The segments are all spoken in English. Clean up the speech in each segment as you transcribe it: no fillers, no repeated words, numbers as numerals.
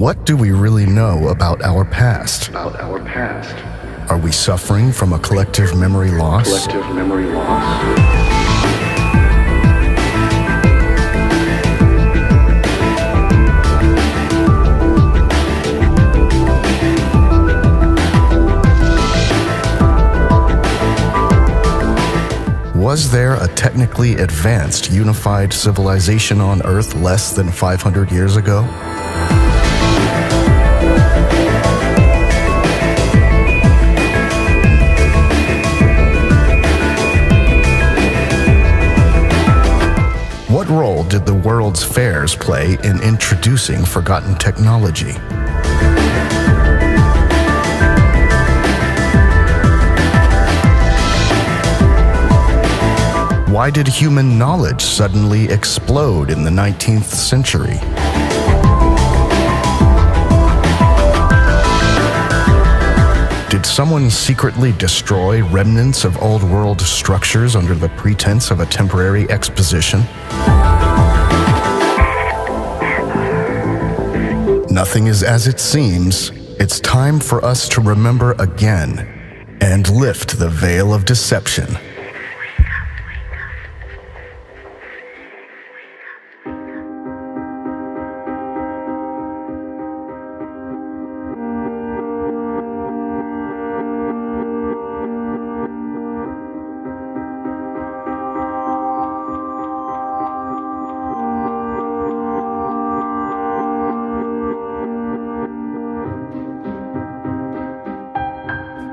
What do we really know about our past? Are we suffering from a collective memory loss? Was there a technically advanced, unified civilization on Earth less than 500 years ago? What role did the world's fairs play in introducing forgotten technology? Why did human knowledge suddenly explode in the 19th century? Did someone secretly destroy remnants of old world structures under the pretense of a temporary exposition? Nothing is as it seems. It's time for us to remember again and lift the veil of deception.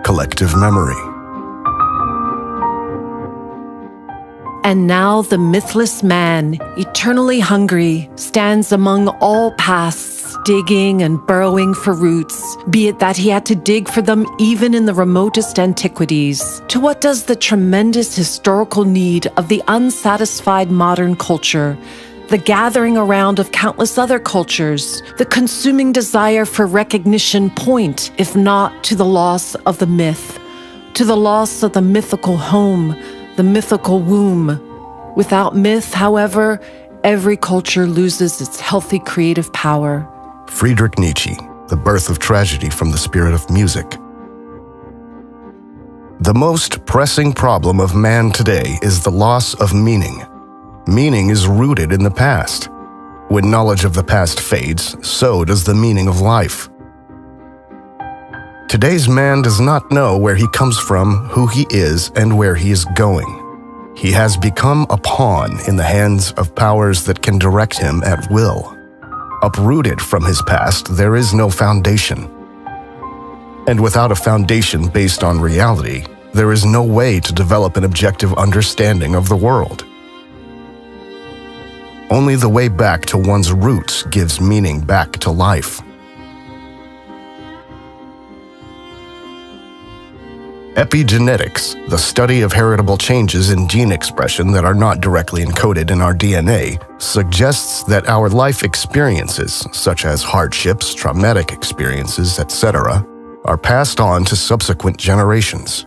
Collective memory. And now the mythless man, eternally hungry, stands among all pasts, digging and burrowing for roots, be it that he had to dig for them even in the remotest antiquities. To what does the tremendous historical need of the unsatisfied modern culture, the gathering around of countless other cultures, the consuming desire for recognition point, if not to the loss of the myth, to the loss of the mythical home, the mythical womb? Without myth, however, every culture loses its healthy creative power. Friedrich Nietzsche, The Birth of Tragedy from the Spirit of Music. The most pressing problem of man today is the loss of meaning. Meaning is rooted in the past. When knowledge of the past fades, so does the meaning of life. Today's man does not know where he comes from, who he is, and where he is going. He has become a pawn in the hands of powers that can direct him at will. Uprooted from his past, there is no foundation. And without a foundation based on reality, there is no way to develop an objective understanding of the world. Only the way back to one's roots gives meaning back to life. Epigenetics, the study of heritable changes in gene expression that are not directly encoded in our DNA, suggests that our life experiences, such as hardships, traumatic experiences, etc., are passed on to subsequent generations.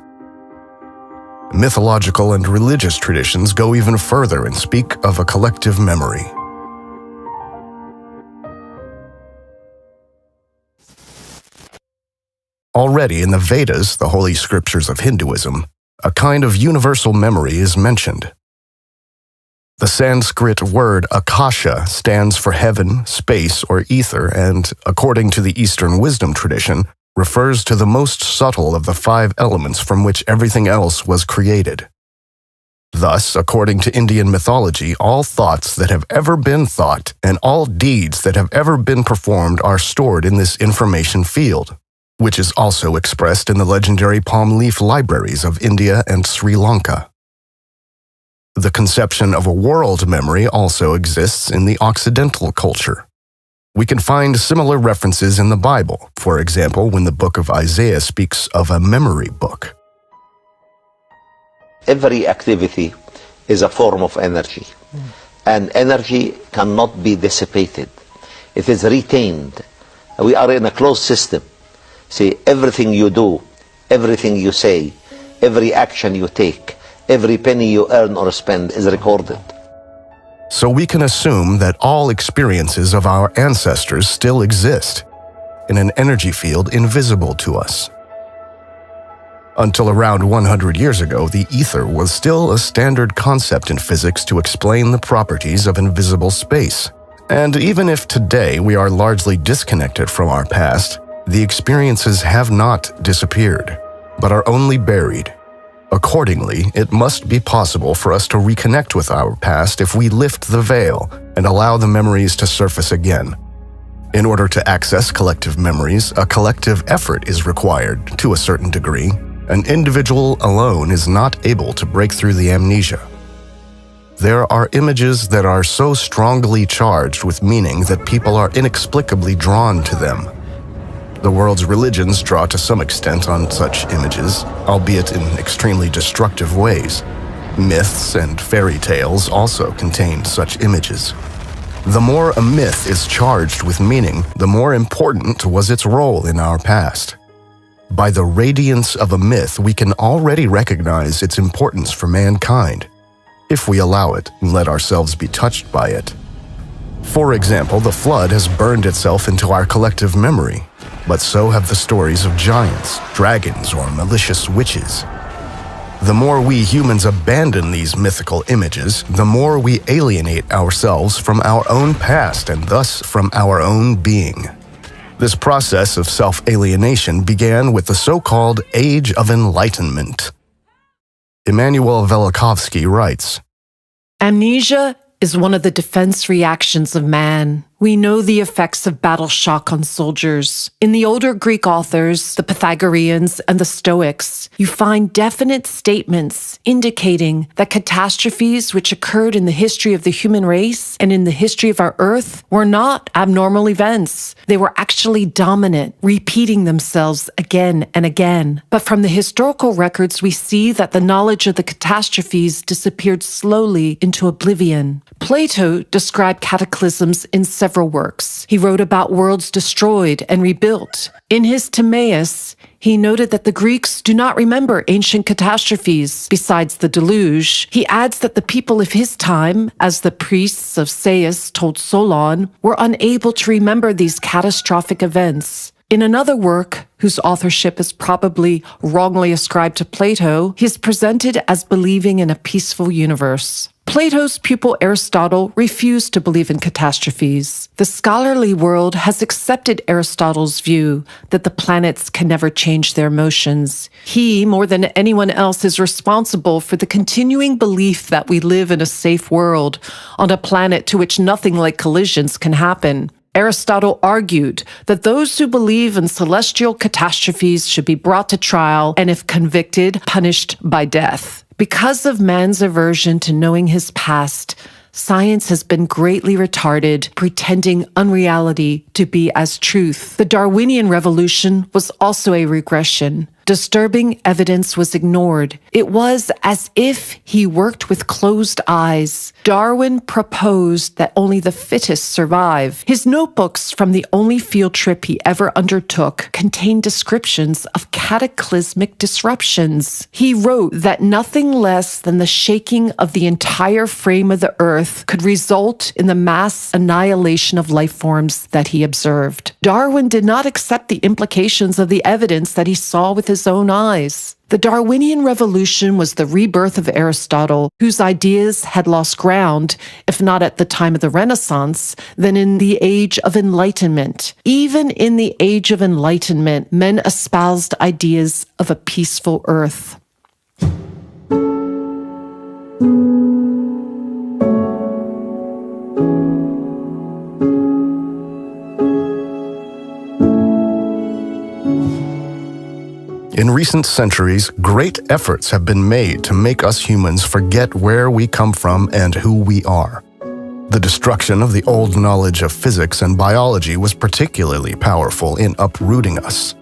Mythological and religious traditions go even further and speak of a collective memory. Already in the Vedas, the holy scriptures of Hinduism, a kind of universal memory is mentioned. The Sanskrit word akasha stands for heaven, space, or ether, and, according to the Eastern wisdom tradition, refers to the most subtle of the 5 elements from which everything else was created. Thus, according to Indian mythology, all thoughts that have ever been thought and all deeds that have ever been performed are stored in this information field, which is also expressed in the legendary palm leaf libraries of India and Sri Lanka. The conception of a world memory also exists in the Occidental culture. We can find similar references in the Bible, for example, when the book of Isaiah speaks of a memory book. Every activity is a form of energy, and energy cannot be dissipated. It is retained. We are in a closed system. See, everything you do, everything you say, every action you take, every penny you earn or spend is recorded. So we can assume that all experiences of our ancestors still exist, in an energy field invisible to us. Until around 100 years ago, the ether was still a standard concept in physics to explain the properties of invisible space. And even if today we are largely disconnected from our past, the experiences have not disappeared, but are only buried. Accordingly, it must be possible for us to reconnect with our past if we lift the veil and allow the memories to surface again. In order to access collective memories, a collective effort is required to a certain degree. An individual alone is not able to break through the amnesia. There are images that are so strongly charged with meaning that people are inexplicably drawn to them. The world's religions draw to some extent on such images, albeit in extremely destructive ways. Myths and fairy tales also contain such images. The more a myth is charged with meaning, the more important was its role in our past. By the radiance of a myth, we can already recognize its importance for mankind, if we allow it and let ourselves be touched by it. For example, the flood has burned itself into our collective memory, but so have the stories of giants, dragons, or malicious witches. The more we humans abandon these mythical images, the more we alienate ourselves from our own past and thus from our own being. This process of self-alienation began with the so-called Age of Enlightenment. Immanuel Velikovsky writes, Amnesia is one of the defense reactions of man. We know the effects of battle shock on soldiers. In the older Greek authors, the Pythagoreans and the Stoics, you find definite statements indicating that catastrophes which occurred in the history of the human race and in the history of our Earth were not abnormal events. They were actually dominant, repeating themselves again and again. But from the historical records, we see that the knowledge of the catastrophes disappeared slowly into oblivion. Plato described cataclysms in several works. He wrote about worlds destroyed and rebuilt. In his Timaeus, he noted that the Greeks do not remember ancient catastrophes besides the deluge. He adds that the people of his time, as the priests of Sais told Solon, were unable to remember these catastrophic events. In another work, whose authorship is probably wrongly ascribed to Plato, he is presented as believing in a peaceful universe. Plato's pupil Aristotle refused to believe in catastrophes. The scholarly world has accepted Aristotle's view that the planets can never change their motions. He, more than anyone else, is responsible for the continuing belief that we live in a safe world, on a planet to which nothing like collisions can happen. Aristotle argued that those who believe in celestial catastrophes should be brought to trial and, if convicted, punished by death. Because of man's aversion to knowing his past, science has been greatly retarded, pretending unreality to be as truth. The Darwinian revolution was also a regression. Disturbing evidence was ignored. It was as if he worked with closed eyes. Darwin proposed that only the fittest survive. His notebooks from the only field trip he ever undertook contained descriptions of cataclysmic disruptions. He wrote that nothing less than the shaking of the entire frame of the earth could result in the mass annihilation of life forms that he observed. Darwin did not accept the implications of the evidence that he saw with his own eyes. The Darwinian Revolution was the rebirth of Aristotle, whose ideas had lost ground, if not at the time of the Renaissance, then in the Age of Enlightenment. Even in the Age of Enlightenment, men espoused ideas of a peaceful earth. In recent centuries, great efforts have been made to make us humans forget where we come from and who we are. The destruction of the old knowledge of physics and biology was particularly powerful in uprooting us.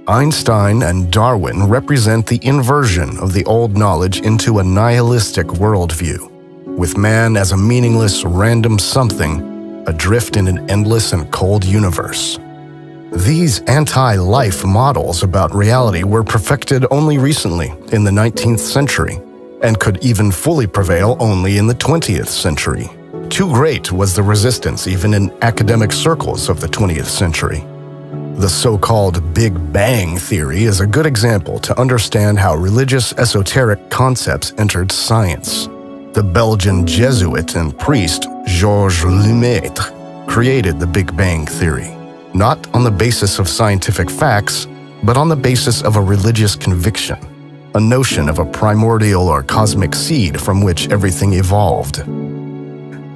Einstein and Darwin represent the inversion of the old knowledge into a nihilistic worldview, with man as a meaningless, random something, adrift in an endless and cold universe. These anti-life models about reality were perfected only recently, in the 19th century, and could even fully prevail only in the 20th century. Too great was the resistance even in academic circles of the 20th century. The so-called Big Bang Theory is a good example to understand how religious esoteric concepts entered science. The Belgian Jesuit and priest Georges Lemaitre created the Big Bang Theory, not on the basis of scientific facts, but on the basis of a religious conviction, a notion of a primordial or cosmic seed from which everything evolved.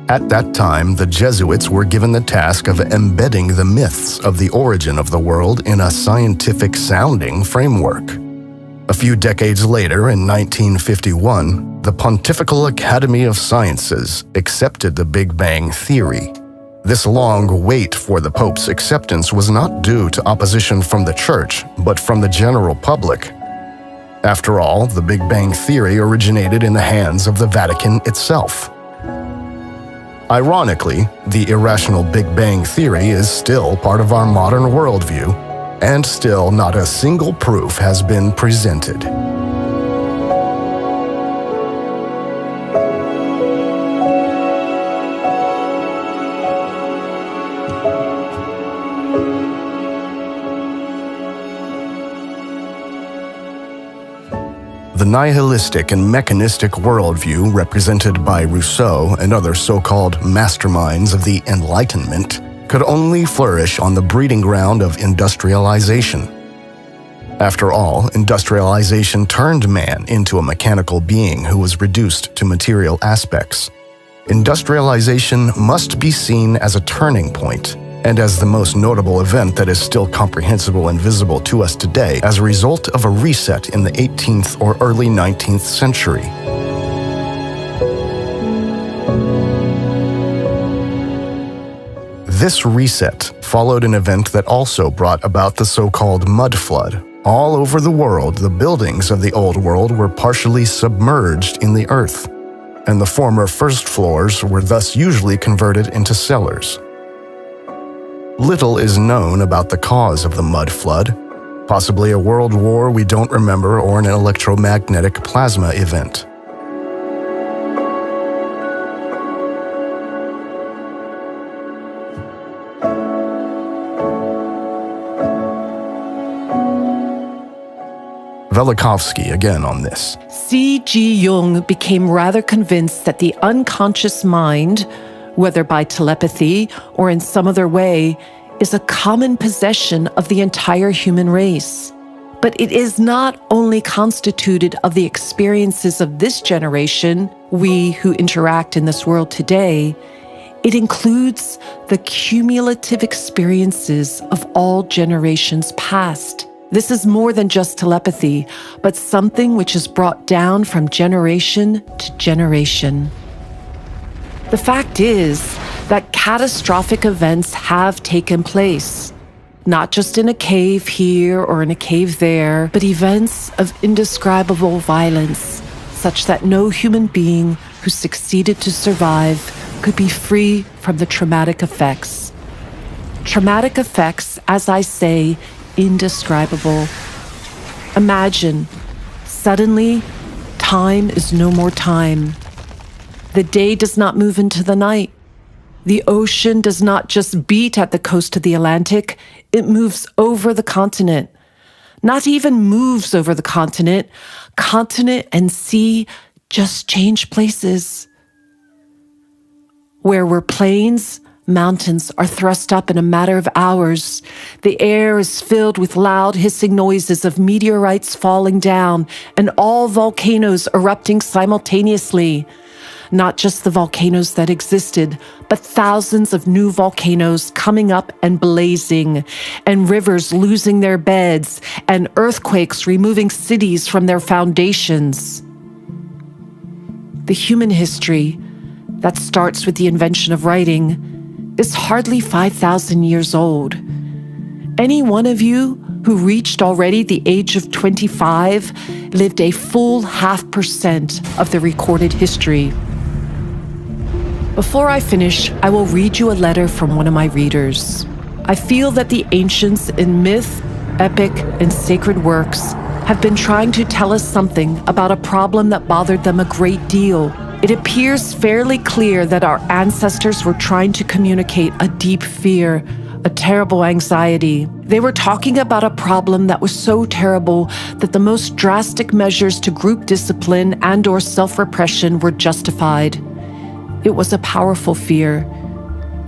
At that time, the Jesuits were given the task of embedding the myths of the origin of the world in a scientific-sounding framework. A few decades later, in 1951, the Pontifical Academy of Sciences accepted the Big Bang Theory. This long wait for the Pope's acceptance was not due to opposition from the Church, but from the general public. After all, the Big Bang Theory originated in the hands of the Vatican itself. Ironically, the irrational Big Bang Theory is still part of our modern worldview, and still not a single proof has been presented. The nihilistic and mechanistic worldview represented by Rousseau and other so-called masterminds of the Enlightenment could only flourish on the breeding ground of industrialization. After all, industrialization turned man into a mechanical being who was reduced to material aspects. Industrialization must be seen as a turning point, and as the most notable event that is still comprehensible and visible to us today as a result of a reset in the 18th or early 19th century. This reset followed an event that also brought about the so-called mud flood. All over the world, the buildings of the old world were partially submerged in the earth, and the former first floors were thus usually converted into cellars. Little is known about the cause of the mud flood, possibly a world war we don't remember or an electromagnetic plasma event. Velikovsky again on this. C.G. Jung became rather convinced that the unconscious mind, whether by telepathy or in some other way, is a common possession of the entire human race. But it is not only constituted of the experiences of this generation, we who interact in this world today, it includes the cumulative experiences of all generations past. This is more than just telepathy, but something which is brought down from generation to generation. The fact is that catastrophic events have taken place, not just in a cave here or in a cave there, but events of indescribable violence, such that no human being who succeeded to survive could be free from the traumatic effects. Traumatic effects, as I say, indescribable. Imagine, suddenly, time is no more time. The day does not move into the night. The ocean does not just beat at the coast of the Atlantic, it moves over the continent. Not even moves over the continent. Continent and sea just change places. Where were plains, mountains are thrust up in a matter of hours. The air is filled with loud hissing noises of meteorites falling down and all volcanoes erupting simultaneously. Not just the volcanoes that existed, but thousands of new volcanoes coming up and blazing, and rivers losing their beds, and earthquakes removing cities from their foundations. The human history that starts with the invention of writing is hardly 5,000 years old. Any one of you who reached already the age of 25 lived a full 0.5% of the recorded history. Before I finish, I will read you a letter from one of my readers. I feel that the ancients in myth, epic, and sacred works have been trying to tell us something about a problem that bothered them a great deal. It appears fairly clear that our ancestors were trying to communicate a deep fear, a terrible anxiety. They were talking about a problem that was so terrible that the most drastic measures to group discipline and/or self-repression were justified. It was a powerful fear.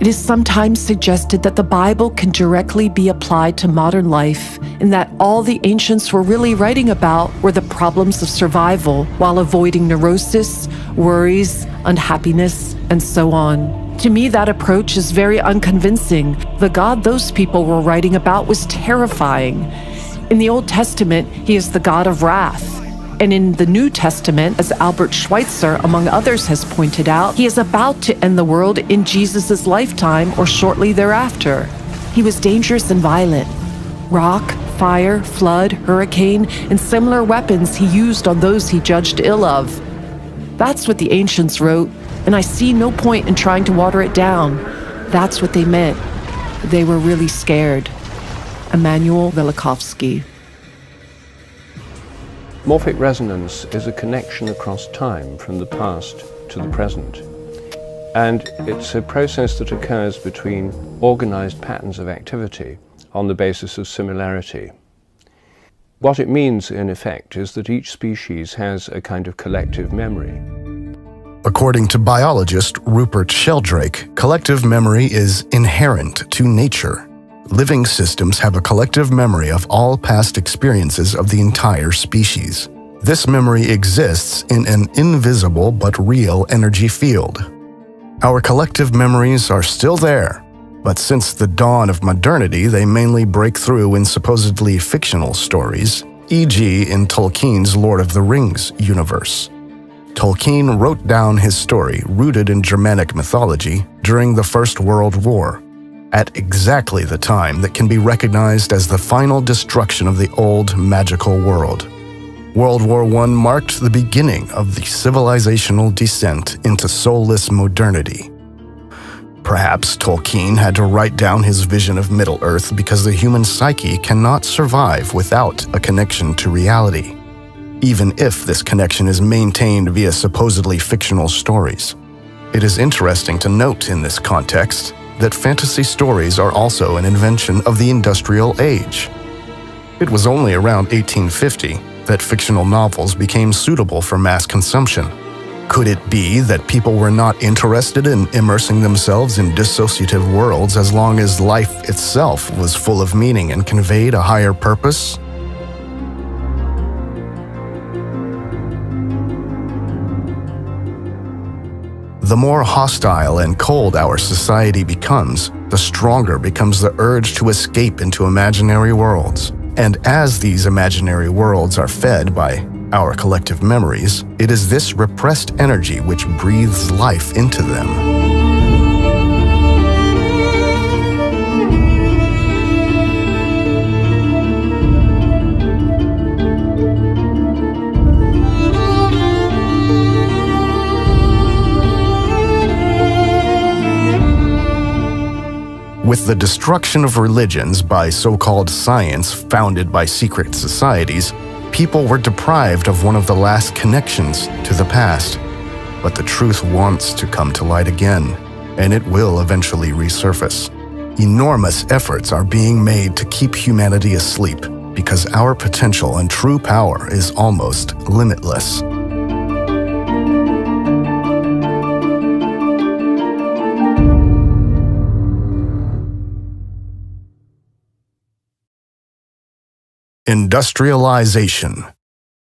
It is sometimes suggested that the Bible can directly be applied to modern life, and that all the ancients were really writing about were the problems of survival while avoiding neurosis, worries, unhappiness, and so on. To me, that approach is very unconvincing. The God those people were writing about was terrifying. In the Old Testament, he is the God of wrath. And in the New Testament, as Albert Schweitzer, among others, has pointed out, he is about to end the world in Jesus' lifetime or shortly thereafter. He was dangerous and violent. Rock, fire, flood, hurricane, and similar weapons he used on those he judged ill of. That's what the ancients wrote, and I see no point in trying to water it down. That's what they meant. They were really scared. Emanuel Velikovsky. Morphic resonance is a connection across time from the past to the present. And it's a process that occurs between organized patterns of activity on the basis of similarity. What it means, in effect, is that each species has a kind of collective memory. According to biologist Rupert Sheldrake, collective memory is inherent to nature. Living systems have a collective memory of all past experiences of the entire species. This memory exists in an invisible but real energy field. Our collective memories are still there, but since the dawn of modernity, they mainly break through in supposedly fictional stories, e.g. in Tolkien's Lord of the Rings universe. Tolkien wrote down his story, rooted in Germanic mythology, during the First World War, at exactly the time that can be recognized as the final destruction of the old magical world. World War I marked the beginning of the civilizational descent into soulless modernity. Perhaps Tolkien had to write down his vision of Middle-earth because the human psyche cannot survive without a connection to reality, even if this connection is maintained via supposedly fictional stories. It is interesting to note in this context that fantasy stories are also an invention of the industrial age. It was only around 1850 that fictional novels became suitable for mass consumption. Could it be that people were not interested in immersing themselves in dissociative worlds as long as life itself was full of meaning and conveyed a higher purpose? The more hostile and cold our society becomes, the stronger becomes the urge to escape into imaginary worlds. And as these imaginary worlds are fed by our collective memories, it is this repressed energy which breathes life into them. With the destruction of religions by so-called science founded by secret societies, people were deprived of one of the last connections to the past. But the truth wants to come to light again, and it will eventually resurface. Enormous efforts are being made to keep humanity asleep because our potential and true power is almost limitless. Industrialization.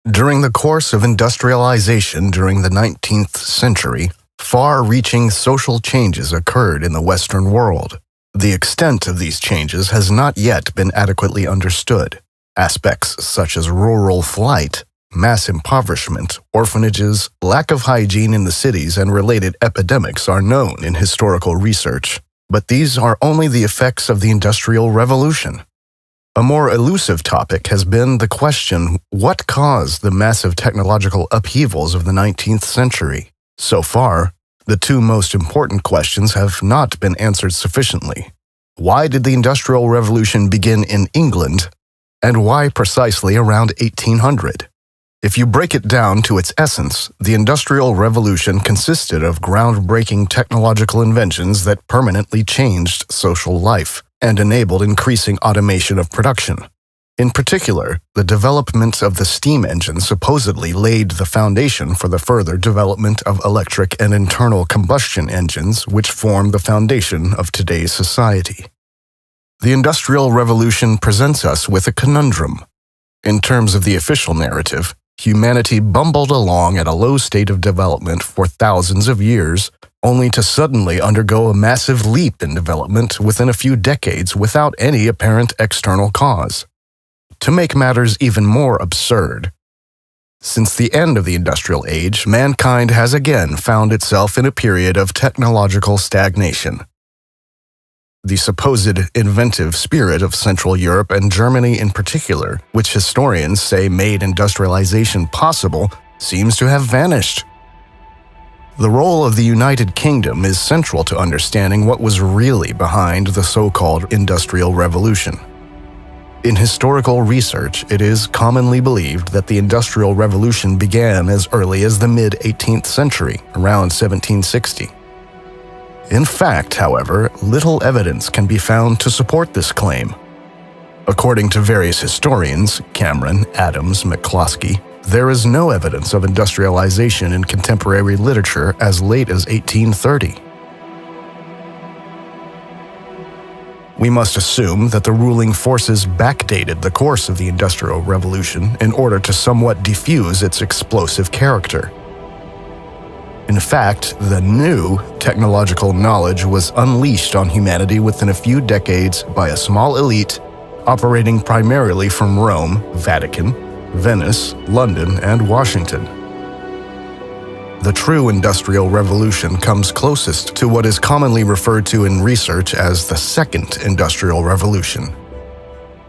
During the course of industrialization during the 19th century, far-reaching social changes occurred in the Western world. The extent of these changes has not yet been adequately understood. Aspects such as rural flight, mass impoverishment, orphanages, lack of hygiene in the cities, and related epidemics are known in historical research. But these are only the effects of the Industrial Revolution. A more elusive topic has been the question, what caused the massive technological upheavals of the 19th century? So far, the two most important questions have not been answered sufficiently. Why did the Industrial Revolution begin in England, and why precisely around 1800? If you break it down to its essence, the Industrial Revolution consisted of groundbreaking technological inventions that permanently changed social life. and enabled increasing automation of production. In particular, the development of the steam engine supposedly laid the foundation for the further development of electric and internal combustion engines, which form the foundation of today's society. The Industrial Revolution presents us with a conundrum. In terms of the official narrative, humanity bumbled along at a low state of development for thousands of years, only to suddenly undergo a massive leap in development within a few decades without any apparent external cause. To make matters even more absurd, since the end of the industrial age, mankind has again found itself in a period of technological stagnation. The supposed inventive spirit of Central Europe and Germany in particular, which historians say made industrialization possible, seems to have vanished. The role of the United Kingdom is central to understanding what was really behind the so-called Industrial Revolution. In historical research, it is commonly believed that the Industrial Revolution began as early as the mid-18th century, around 1760. In fact, however, little evidence can be found to support this claim. According to various historians, Cameron, Adams, McCloskey, there is no evidence of industrialization in contemporary literature as late as 1830. We must assume that the ruling forces backdated the course of the Industrial Revolution in order to somewhat diffuse its explosive character. In fact, the new technological knowledge was unleashed on humanity within a few decades by a small elite operating primarily from Rome, Vatican, Venice, London, and Washington. The true Industrial Revolution comes closest to what is commonly referred to in research as the Second Industrial Revolution,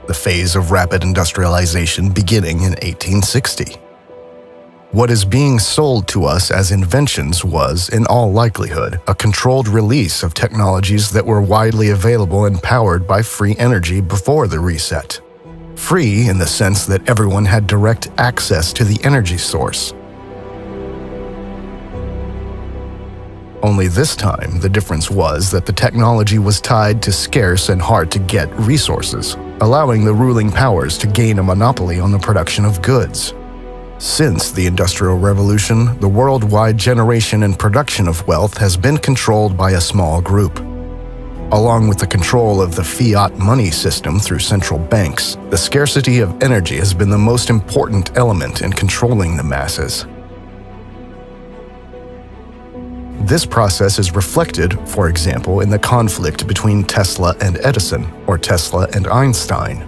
the phase of rapid industrialization beginning in 1860. What is being sold to us as inventions was, in all likelihood, a controlled release of technologies that were widely available and powered by free energy before the reset. Free in the sense that everyone had direct access to the energy source. Only this time, the difference was that the technology was tied to scarce and hard-to-get resources, allowing the ruling powers to gain a monopoly on the production of goods. Since the Industrial Revolution, the worldwide generation and production of wealth has been controlled by a small group. Along with the control of the fiat money system through central banks, the scarcity of energy has been the most important element in controlling the masses. This process is reflected, for example, in the conflict between Tesla and Edison, or Tesla and Einstein.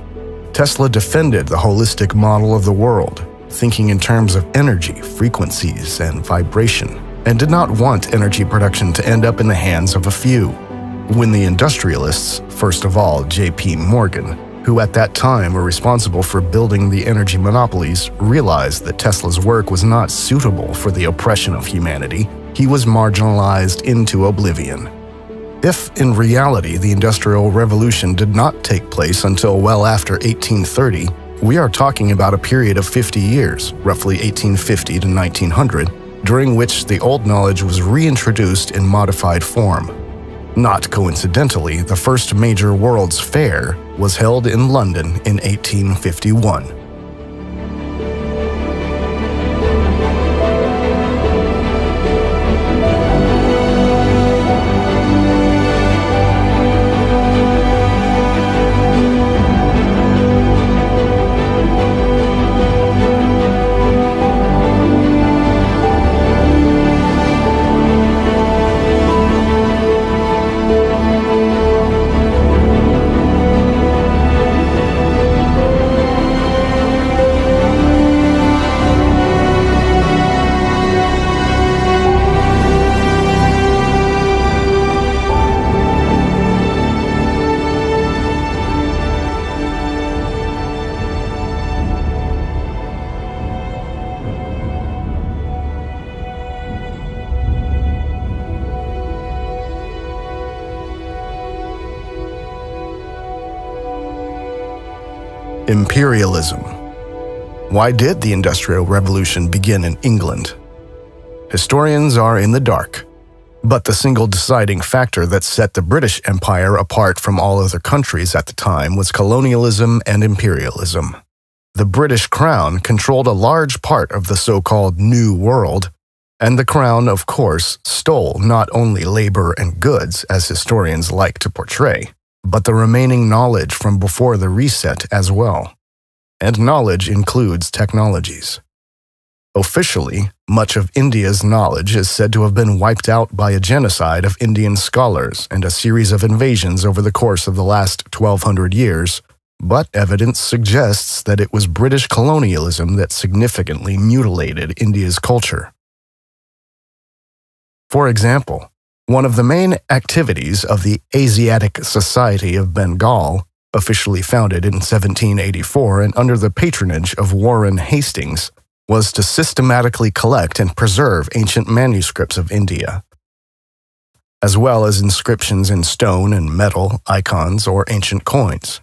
Tesla defended the holistic model of the world, thinking in terms of energy, frequencies, and vibration, and did not want energy production to end up in the hands of a few. When the industrialists, first of all J.P. Morgan, who at that time were responsible for building the energy monopolies, realized that Tesla's work was not suitable for the oppression of humanity, he was marginalized into oblivion. If, in reality, the Industrial Revolution did not take place until well after 1830, we are talking about a period of 50 years, roughly 1850 to 1900, during which the old knowledge was reintroduced in modified form. Not coincidentally, the first major World's Fair was held in London in 1851. Imperialism. Why did the Industrial Revolution begin in England? Historians are in the dark. But the single deciding factor that set the British Empire apart from all other countries at the time was colonialism and imperialism. The British Crown controlled a large part of the so-called New World, and the Crown, of course, stole not only labor and goods, as historians like to portray, but the remaining knowledge from before the reset as well. And knowledge includes technologies. Officially, much of India's knowledge is said to have been wiped out by a genocide of Indian scholars and a series of invasions over the course of the last 1,200 years, but evidence suggests that it was British colonialism that significantly mutilated India's culture. For example, one of the main activities of the Asiatic Society of Bengal, officially founded in 1784 and under the patronage of Warren Hastings, was to systematically collect and preserve ancient manuscripts of India, as well as inscriptions in stone and metal, icons, or ancient coins.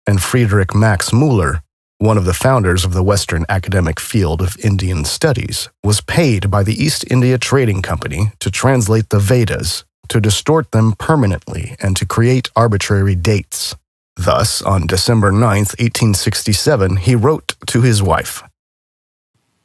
And Friedrich Max Müller, one of the founders of the Western academic field of Indian studies, was paid by the East India Trading Company to translate the Vedas, to distort them permanently, and to create arbitrary dates. Thus, on December 9, 1867, he wrote to his wife,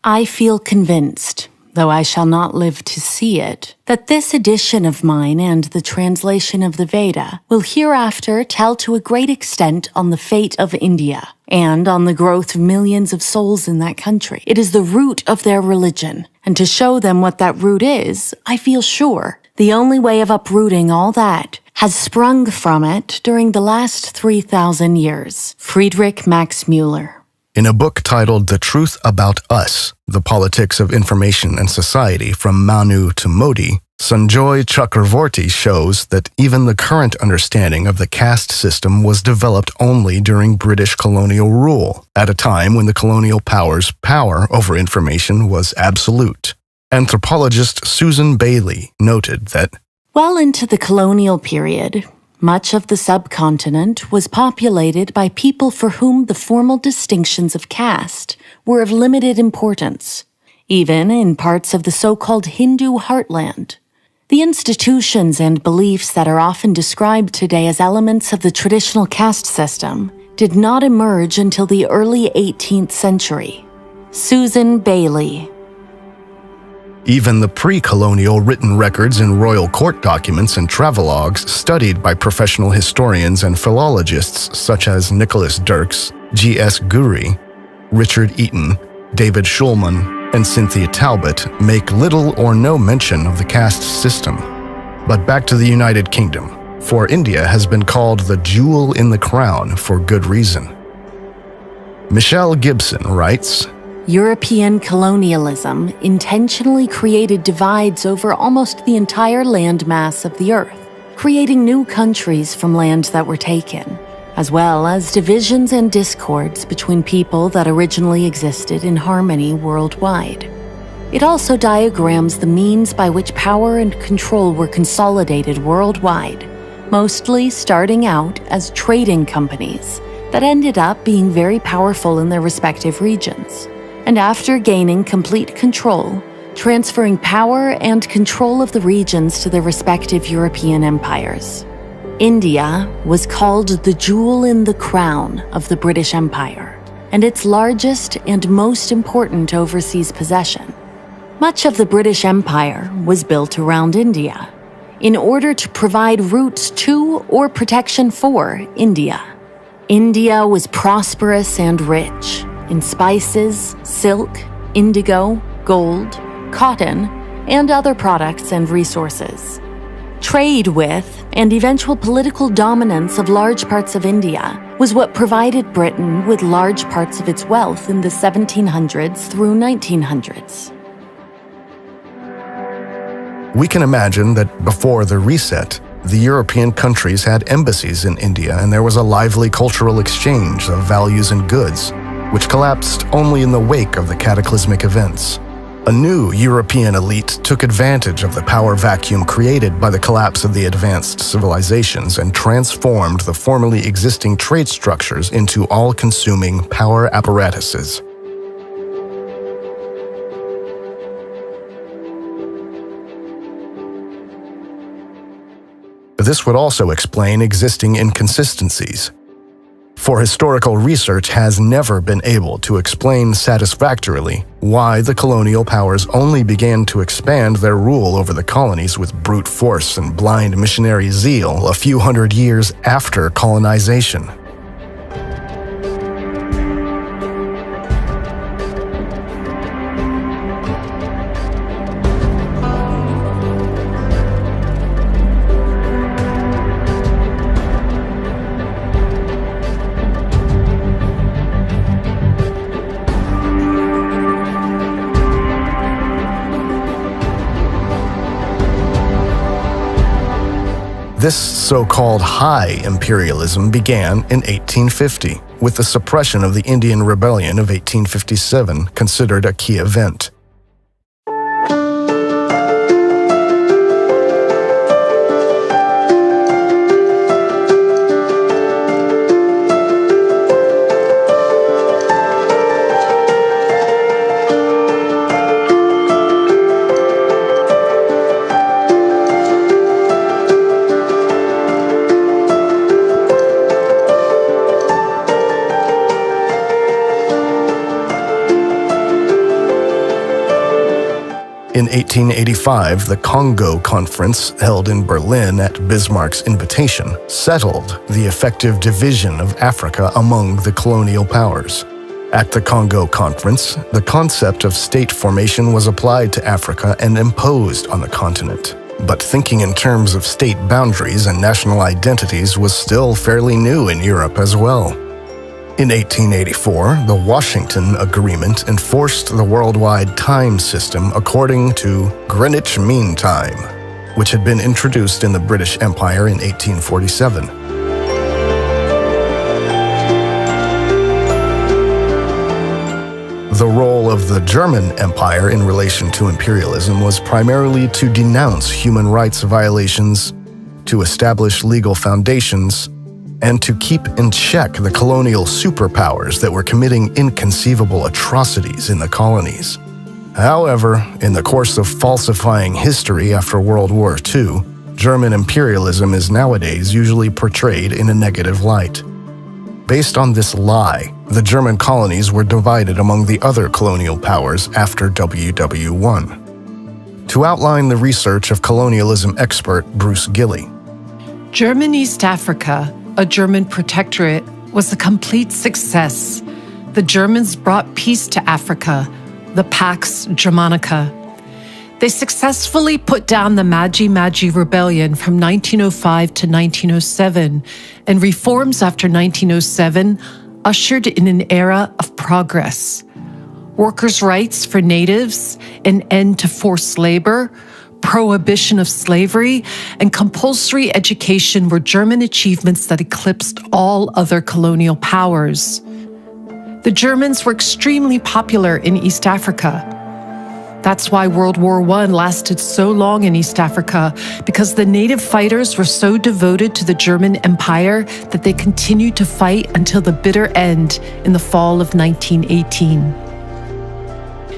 I feel convinced, though I shall not live to see it, that this edition of mine and the translation of the Veda will hereafter tell to a great extent on the fate of India and on the growth of millions of souls in that country. It is the root of their religion, and to show them what that root is, I feel sure the only way of uprooting all that has sprung from it during the last 3,000 years. Friedrich Max Müller. In a book titled The Truth About Us, The Politics of Information and Society from Manu to Modi, Sanjoy Chakravorty shows that even the current understanding of the caste system was developed only during British colonial rule, at a time when the colonial powers' power over information was absolute. Anthropologist Susan Bailey noted that, well into the colonial period, much of the subcontinent was populated by people for whom the formal distinctions of caste were of limited importance, even in parts of the so-called Hindu heartland. The institutions and beliefs that are often described today as elements of the traditional caste system did not emerge until the early 18th century. Susan Bailey. even the pre-colonial written records in royal court documents and travelogues studied by professional historians and philologists such as Nicholas Dirks, G.S. Guri, Richard Eaton, David Schulman, and Cynthia Talbot make little or no mention of the caste system. But back to the United Kingdom, for India has been called the jewel in the crown for good reason. Michelle Gibson writes, European colonialism intentionally created divides over almost the entire landmass of the earth, creating new countries from lands that were taken, as well as divisions and discords between people that originally existed in harmony worldwide. It also diagrams the means by which power and control were consolidated worldwide, mostly starting out as trading companies that ended up being very powerful in their respective regions. And after gaining complete control, transferring power and control of the regions to their respective European empires. India was called the jewel in the crown of the British Empire, and its largest and most important overseas possession. Much of the British Empire was built around India, in order to provide routes to or protection for India. India was prosperous and rich in spices, silk, indigo, gold, cotton, and other products and resources. Trade with and eventual political dominance of large parts of India was what provided Britain with large parts of its wealth in the 1700s through 1900s. We can imagine that before the reset, the European countries had embassies in India and there was a lively cultural exchange of values and goods, which collapsed only in the wake of the cataclysmic events. A new European elite took advantage of the power vacuum created by the collapse of the advanced civilizations and transformed the formerly existing trade structures into all-consuming power apparatuses. This would also explain existing inconsistencies. For historical research has never been able to explain satisfactorily why the colonial powers only began to expand their rule over the colonies with brute force and blind missionary zeal a few hundred years after colonization. This so-called high imperialism began in 1850, with the suppression of the Indian Rebellion of 1857 considered a key event. In 1885, the Congo Conference, held in Berlin at Bismarck's invitation, settled the effective division of Africa among the colonial powers. At the Congo Conference, the concept of state formation was applied to Africa and imposed on the continent. But thinking in terms of state boundaries and national identities was still fairly new in Europe as well. In 1884, the Washington Agreement enforced the worldwide time system according to Greenwich Mean Time, which had been introduced in the British Empire in 1847. The role of the German Empire in relation to imperialism was primarily to denounce human rights violations, to establish legal foundations, and to keep in check the colonial superpowers that were committing inconceivable atrocities in the colonies. However, in the course of falsifying history after World War II, German imperialism is nowadays usually portrayed in a negative light. Based on this lie, the German colonies were divided among the other colonial powers after WW1. To outline the research of colonialism expert Bruce Gilley. German East Africa, a German protectorate, was a complete success. The Germans brought peace to Africa, the Pax Germanica. They successfully put down the Maji-Maji Rebellion from 1905 to 1907, and reforms after 1907 ushered in an era of progress. Workers' rights for natives, an end to forced labor, prohibition of slavery, and compulsory education were German achievements that eclipsed all other colonial powers. The Germans were extremely popular in East Africa. That's why World War I lasted so long in East Africa, because the native fighters were so devoted to the German Empire that they continued to fight until the bitter end in the fall of 1918.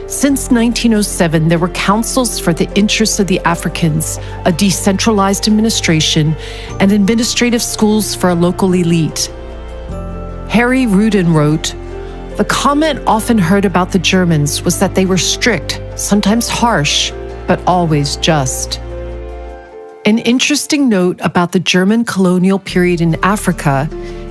Since 1907, there were councils for the interests of the Africans, a decentralized administration, and administrative schools for a local elite. Harry Rudin wrote, "The comment often heard about the Germans was that they were strict, sometimes harsh, but always just." An interesting note about the German colonial period in Africa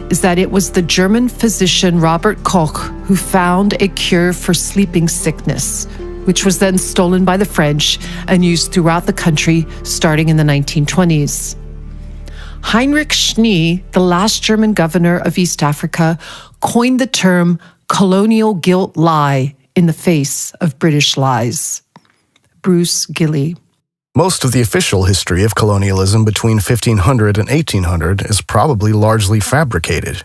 is that it was the German physician Robert Koch who found a cure for sleeping sickness, which was then stolen by the French and used throughout the country starting in the 1920s. Heinrich Schnee, the last German governor of East Africa, coined the term colonial guilt lie in the face of British lies. Bruce Gilley. Most of the official history of colonialism between 1500 and 1800 is probably largely fabricated,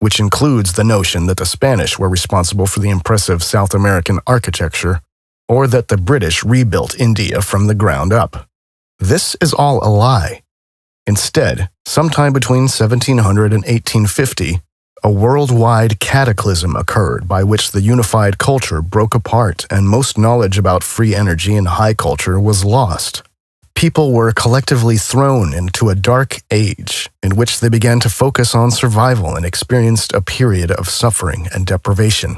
which includes the notion that the Spanish were responsible for the impressive South American architecture, or that the British rebuilt India from the ground up. This is all a lie. Instead, sometime between 1700 and 1850, a worldwide cataclysm occurred by which the unified culture broke apart and most knowledge about free energy and high culture was lost. people were collectively thrown into a dark age in which they began to focus on survival and experienced a period of suffering and deprivation.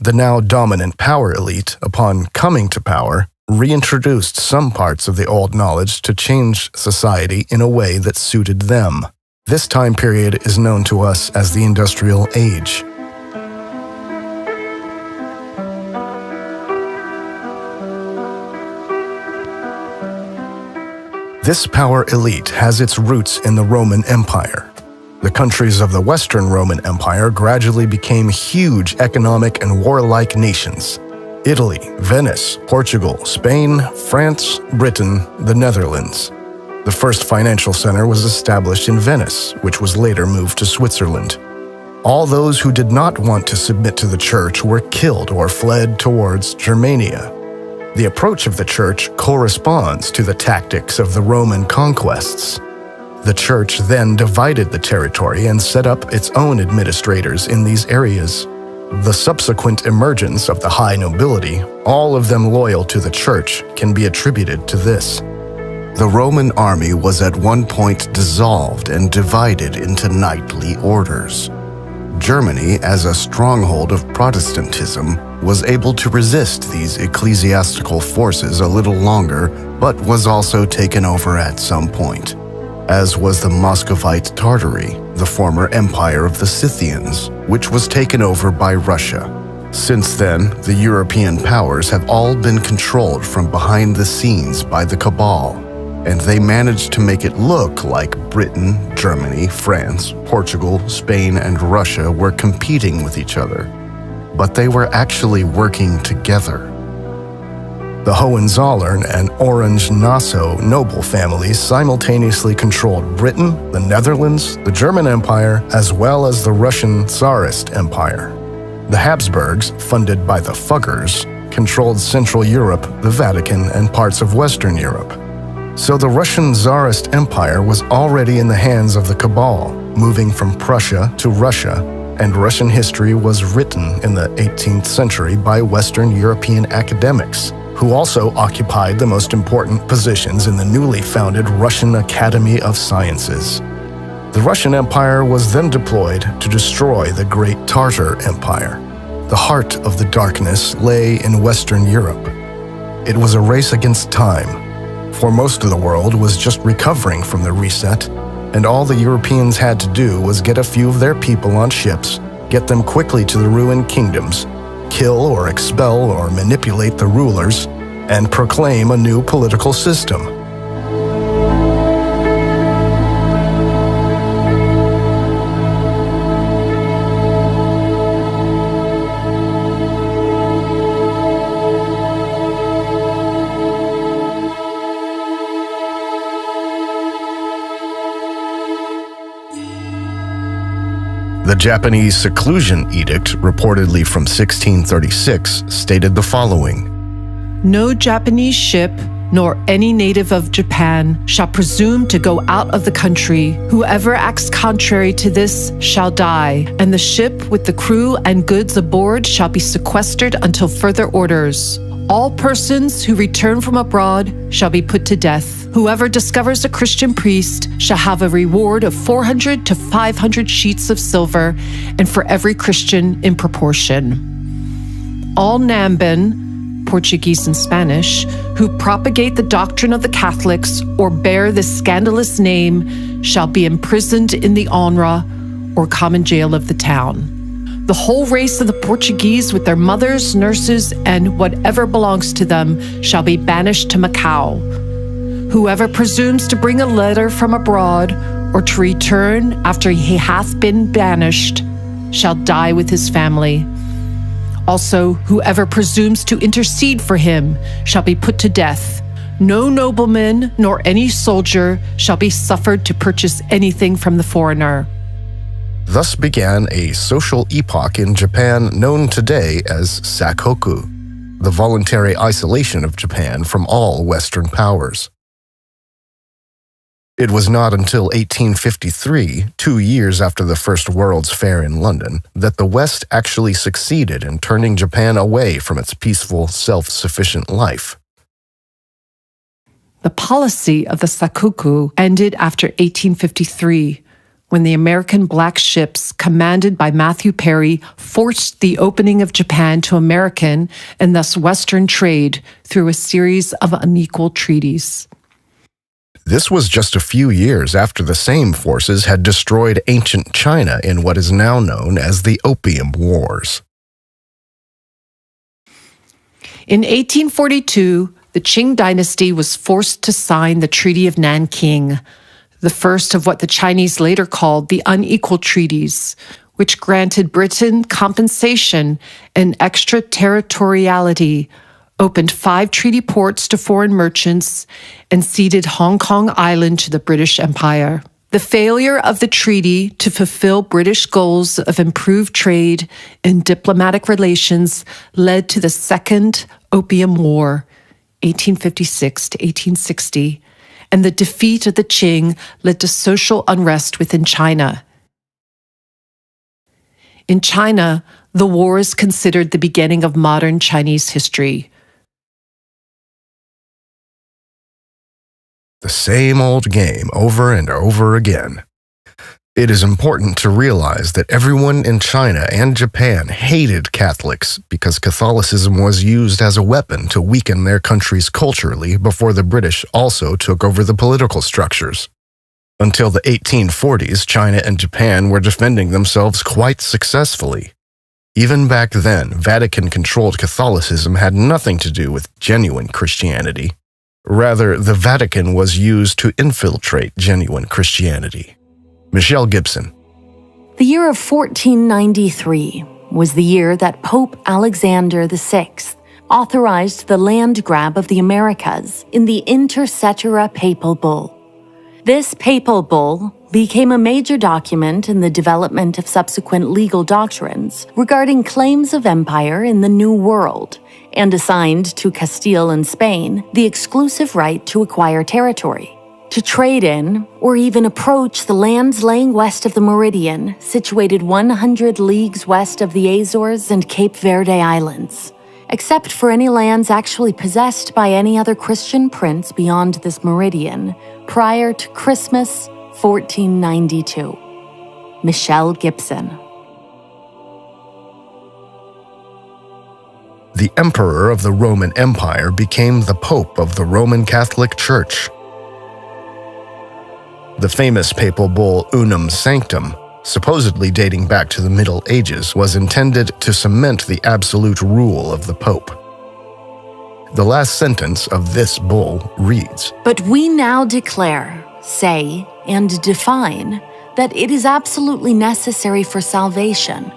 The now dominant power elite, upon coming to power, reintroduced some parts of the old knowledge to change society in a way that suited them. This time period is known to us as the Industrial Age. This power elite has its roots in the Roman Empire. The countries of the Western Roman Empire gradually became huge economic and warlike nations. Italy, Venice, Portugal, Spain, France, Britain, the Netherlands. The first financial center was established in Venice, which was later moved to Switzerland. All those who did not want to submit to the church were killed or fled towards Germania. The approach of the church corresponds to the tactics of the Roman conquests. The church then divided the territory and set up its own administrators in these areas. The subsequent emergence of the high nobility, all of them loyal to the church, can be attributed to this. The Roman army was at one point dissolved and divided into knightly orders. Germany, as a stronghold of Protestantism, was able to resist these ecclesiastical forces a little longer, but was also taken over at some point, as was the Muscovite Tartary, the former empire of the Scythians, which was taken over by Russia. Since then, the European powers have all been controlled from behind the scenes by the Cabal, and they managed to make it look like Britain, Germany, France, Portugal, Spain, and Russia were competing with each other. But they were actually working together. The Hohenzollern and Orange-Nassau noble families simultaneously controlled Britain, the Netherlands, the German Empire, as well as the Russian Tsarist Empire. The Habsburgs, funded by the Fuggers, controlled Central Europe, the Vatican, and parts of Western Europe. So the Russian Tsarist Empire was already in the hands of the Cabal, moving from Prussia to Russia, and Russian history was written in the 18th century by Western European academics, who also occupied the most important positions in the newly founded Russian Academy of Sciences. The Russian Empire was then deployed to destroy the Great Tartar Empire. The heart of the darkness lay in Western Europe. It was a race against time, for most of the world was just recovering from the reset, and all the Europeans had to do was get a few of their people on ships, get them quickly to the ruined kingdoms, kill or expel or manipulate the rulers, and proclaim a new political system. The Japanese Seclusion Edict, reportedly from 1636, stated the following: No Japanese ship, nor any native of Japan, shall presume to go out of the country. Whoever acts contrary to this shall die, and the ship with the crew and goods aboard shall be sequestered until further orders. All persons who return from abroad shall be put to death. Whoever discovers a Christian priest shall have a reward of 400 to 500 sheets of silver, and for every Christian in proportion. All Namban, Portuguese and Spanish, who propagate the doctrine of the Catholics or bear this scandalous name shall be imprisoned in the Onra, or common jail of the town. The whole race of the Portuguese with their mothers, nurses, and whatever belongs to them shall be banished to Macau. Whoever presumes to bring a letter from abroad or to return after he hath been banished shall die with his family. Also, whoever presumes to intercede for him shall be put to death. No nobleman nor any soldier shall be suffered to purchase anything from the foreigner. Thus began a social epoch in Japan known today as Sakoku, the voluntary isolation of Japan from all Western powers. It was not until 1853, 2 years after the First World's Fair in London, that the West actually succeeded in turning Japan away from its peaceful, self-sufficient life. The policy of the Sakoku ended after 1853, when the American black ships commanded by Matthew Perry forced the opening of Japan to American and thus Western trade through a series of unequal treaties. This was just a few years after the same forces had destroyed ancient China in what is now known as the Opium Wars. In 1842, the Qing dynasty was forced to sign the Treaty of Nanking, the first of what the Chinese later called the unequal treaties, which granted Britain compensation and extraterritoriality, opened 5 treaty ports to foreign merchants, and ceded Hong Kong Island to the British Empire. The failure of the treaty to fulfill British goals of improved trade and diplomatic relations led to the Second Opium War, 1856 to 1860, and the defeat of the Qing led to social unrest within China. In China, the war is considered the beginning of modern Chinese history. The same old game over and over again. It is important to realize that everyone in China and Japan hated Catholics because Catholicism was used as a weapon to weaken their countries culturally before the British also took over the political structures. Until the 1840s, China and Japan were defending themselves quite successfully. Even back then, Vatican-controlled Catholicism had nothing to do with genuine Christianity. Rather, the Vatican was used to infiltrate genuine Christianity. Michelle Gibson. The year of 1493 was the year that Pope Alexander VI authorized the land grab of the Americas in the Inter Cetera Papal Bull. This papal bull became a major document in the development of subsequent legal doctrines regarding claims of empire in the New World, and assigned to Castile and Spain the exclusive right to acquire territory, to trade in, or even approach the lands laying west of the meridian, situated 100 leagues west of the Azores and Cape Verde Islands, except for any lands actually possessed by any other Christian prince beyond this meridian, prior to Christmas 1492. Michelle Gibson. The Emperor of the Roman Empire became the Pope of the Roman Catholic Church. The famous papal bull Unum Sanctum, supposedly dating back to the Middle Ages, was intended to cement the absolute rule of the Pope. The last sentence of this bull reads, "But we now declare, say, and define that it is absolutely necessary for salvation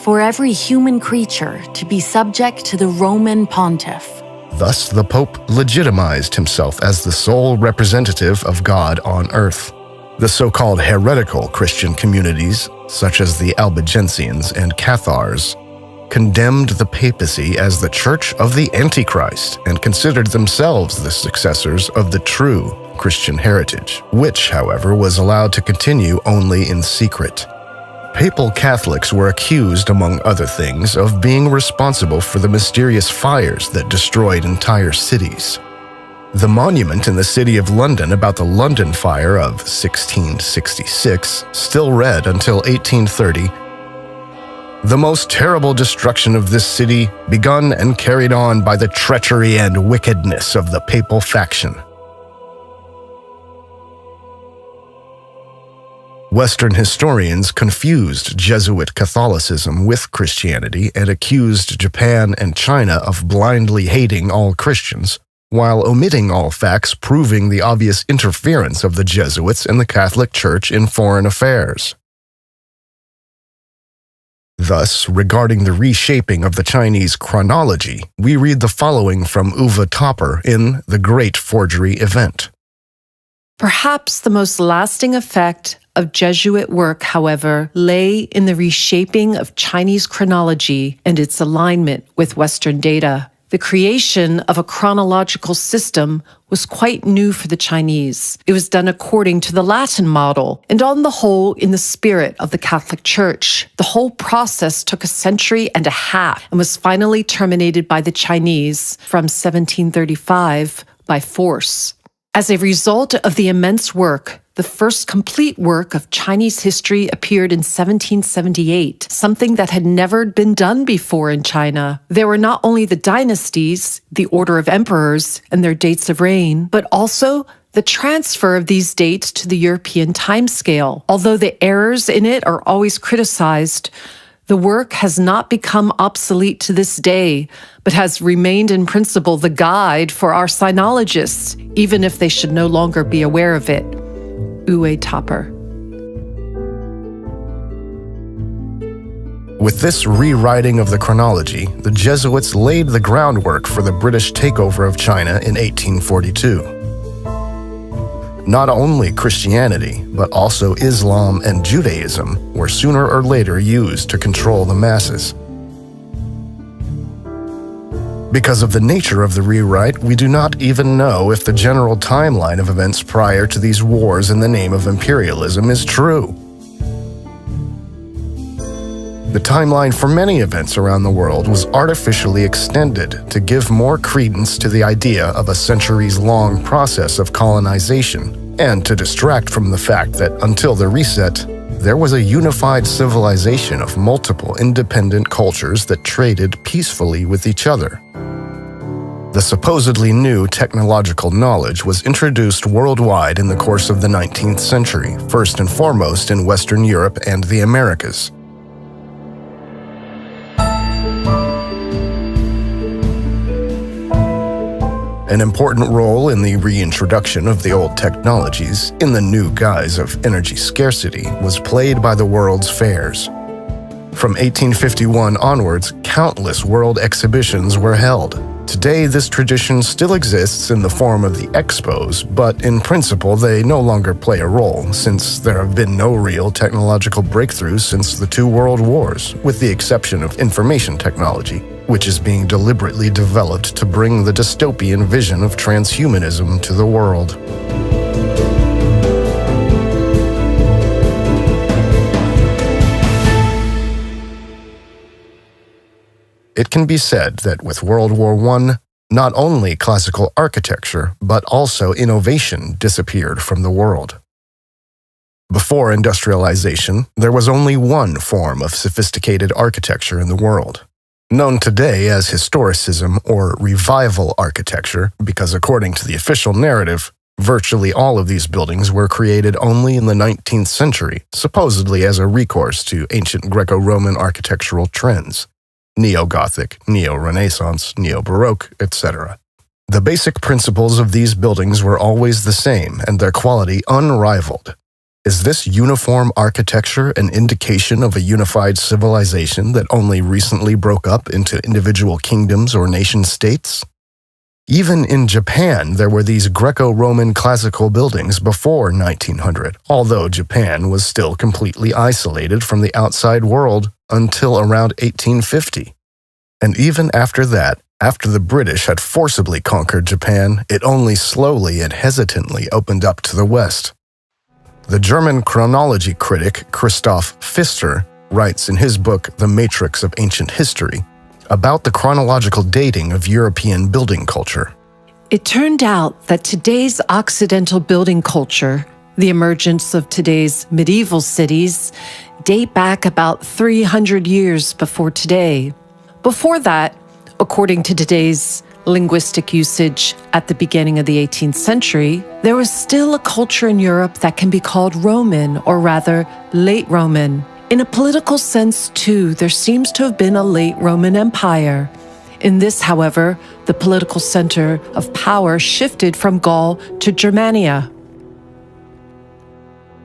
for every human creature to be subject to the Roman Pontiff." Thus, the Pope legitimized himself as the sole representative of God on earth. The so-called heretical Christian communities, such as the Albigensians and Cathars, condemned the papacy as the Church of the Antichrist and considered themselves the successors of the true Christian heritage, which, however, was allowed to continue only in secret. Papal Catholics were accused, among other things, of being responsible for the mysterious fires that destroyed entire cities. The monument in the city of London about the London Fire of 1666 still read until 1830, "The most terrible destruction of this city, begun and carried on by the treachery and wickedness of the papal faction." Western historians confused Jesuit Catholicism with Christianity and accused Japan and China of blindly hating all Christians, while omitting all facts proving the obvious interference of the Jesuits in the Catholic Church in foreign affairs. Thus, regarding the reshaping of the Chinese chronology, we read the following from Uwe Topper in The Great Forgery Event. Perhaps the most lasting effect of Jesuit work, however, lay in the reshaping of Chinese chronology and its alignment with Western data. The creation of a chronological system was quite new for the Chinese. It was done according to the Latin model, and on the whole, in the spirit of the Catholic Church. The whole process took a century and a half and was finally terminated by the Chinese from 1735 by force. As a result of the immense work, the first complete work of Chinese history appeared in 1778, something that had never been done before in China. There were not only the dynasties, the order of emperors, and their dates of reign, but also the transfer of these dates to the European timescale. Although the errors in it are always criticized, the work has not become obsolete to this day, but has remained in principle the guide for our sinologists, even if they should no longer be aware of it. Uwe Topper. With this rewriting of the chronology, the Jesuits laid the groundwork for the British takeover of China in 1842. Not only Christianity, but also Islam and Judaism were sooner or later used to control the masses. Because of the nature of the rewrite, we do not even know if the general timeline of events prior to these wars in the name of imperialism is true. The timeline for many events around the world was artificially extended to give more credence to the idea of a centuries-long process of colonization, and to distract from the fact that until the reset, there was a unified civilization of multiple independent cultures that traded peacefully with each other. The supposedly new technological knowledge was introduced worldwide in the course of the 19th century, first and foremost in Western Europe and the Americas. An important role in the reintroduction of the old technologies, in the new guise of energy scarcity, was played by the world's fairs. From 1851 onwards, countless world exhibitions were held. Today, this tradition still exists in the form of the expos, but in principle they no longer play a role, since there have been no real technological breakthroughs since the two world wars, with the exception of information technology, which is being deliberately developed to bring the dystopian vision of transhumanism to the world. It can be said that with World War I, not only classical architecture, but also innovation disappeared from the world. Before industrialization, there was only one form of sophisticated architecture in the world, known today as historicism or revival architecture, because according to the official narrative, virtually all of these buildings were created only in the 19th century, supposedly as a recourse to ancient Greco-Roman architectural trends. Neo-Gothic, Neo-Renaissance, Neo-Baroque, etc. The basic principles of these buildings were always the same and their quality unrivaled. Is this uniform architecture an indication of a unified civilization that only recently broke up into individual kingdoms or nation-states? Even in Japan, there were these Greco-Roman classical buildings before 1900, although Japan was still completely isolated from the outside world until around 1850. And even after that, after the British had forcibly conquered Japan, it only slowly and hesitantly opened up to the West. The German chronology critic Christoph Pfister writes in his book The Matrix of Ancient History about the chronological dating of European building culture. It turned out that today's Occidental building culture, the emergence of today's medieval cities, date back about 300 years before today. Before that, according to today's linguistic usage at the beginning of the 18th century, there was still a culture in Europe that can be called Roman, or rather, late Roman. In a political sense, too, there seems to have been a late Roman Empire. In this, however, the political center of power shifted from Gaul to Germania.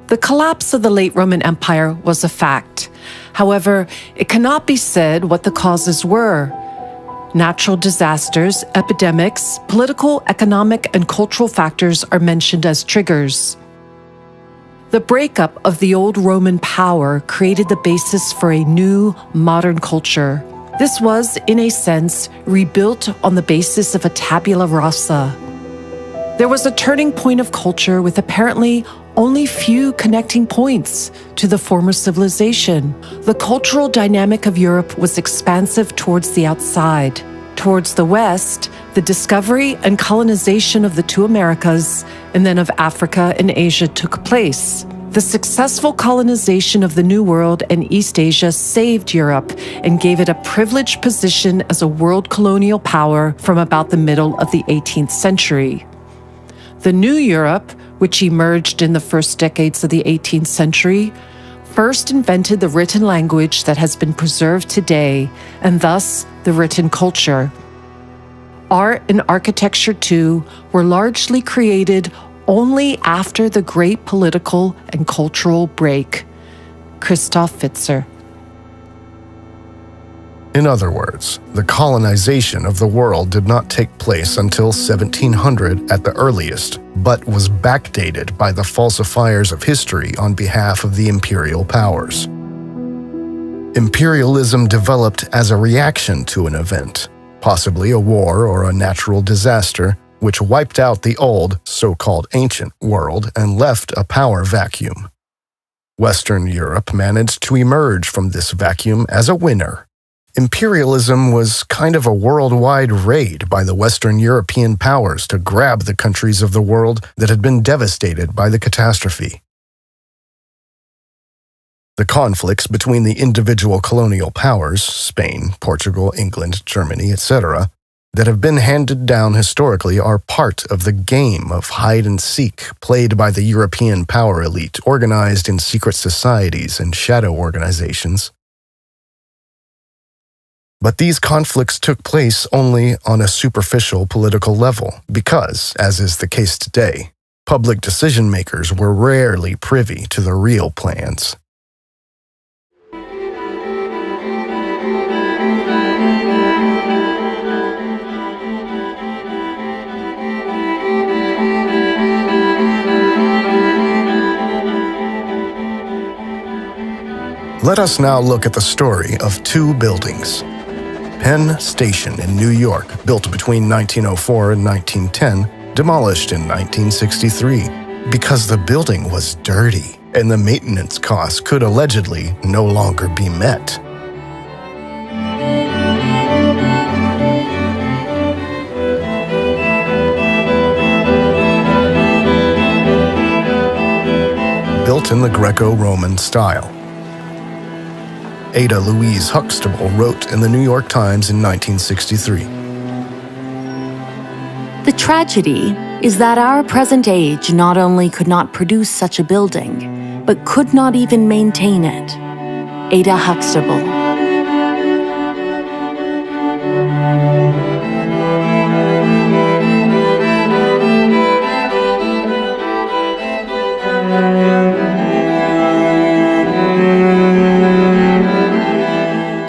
The collapse of the late Roman Empire was a fact. However, it cannot be said what the causes were. Natural disasters, epidemics, political, economic, and cultural factors are mentioned as triggers. The breakup of the old Roman power created the basis for a new, modern culture. This was, in a sense, rebuilt on the basis of a tabula rasa. There was a turning point of culture with apparently only few connecting points to the former civilization. The cultural dynamic of Europe was expansive towards the outside. Towards the west, the discovery and colonization of the two Americas and then of Africa and Asia took place. The successful colonization of the New World and East Asia saved Europe and gave it a privileged position as a world colonial power from about the middle of the 18th century. The New Europe, which emerged in the first decades of the 18th century, first invented the written language that has been preserved today, and thus the written culture. Art and architecture, too, were largely created only after the great political and cultural break. Christoph Pfitzer. In other words, the colonization of the world did not take place until 1700 at the earliest, but was backdated by the falsifiers of history on behalf of the imperial powers. Imperialism developed as a reaction to an event, possibly a war or a natural disaster, which wiped out the old, so-called ancient world and left a power vacuum. Western Europe managed to emerge from this vacuum as a winner. Imperialism was kind of a worldwide raid by the Western European powers to grab the countries of the world that had been devastated by the catastrophe. The conflicts between the individual colonial powers, Spain, Portugal, England, Germany, etc., that have been handed down historically are part of the game of hide-and-seek played by the European power elite organized in secret societies and shadow organizations. But these conflicts took place only on a superficial political level because, as is the case today, public decision-makers were rarely privy to the real plans. Let us now look at the story of two buildings. Penn Station in New York, built between 1904 and 1910, demolished in 1963 because the building was dirty and the maintenance costs could allegedly no longer be met. Built in the Greco-Roman style. Ada Louise Huxtable wrote in the New York Times in 1963. The tragedy is that our present age not only could not produce such a building, but could not even maintain it. Ada Huxtable.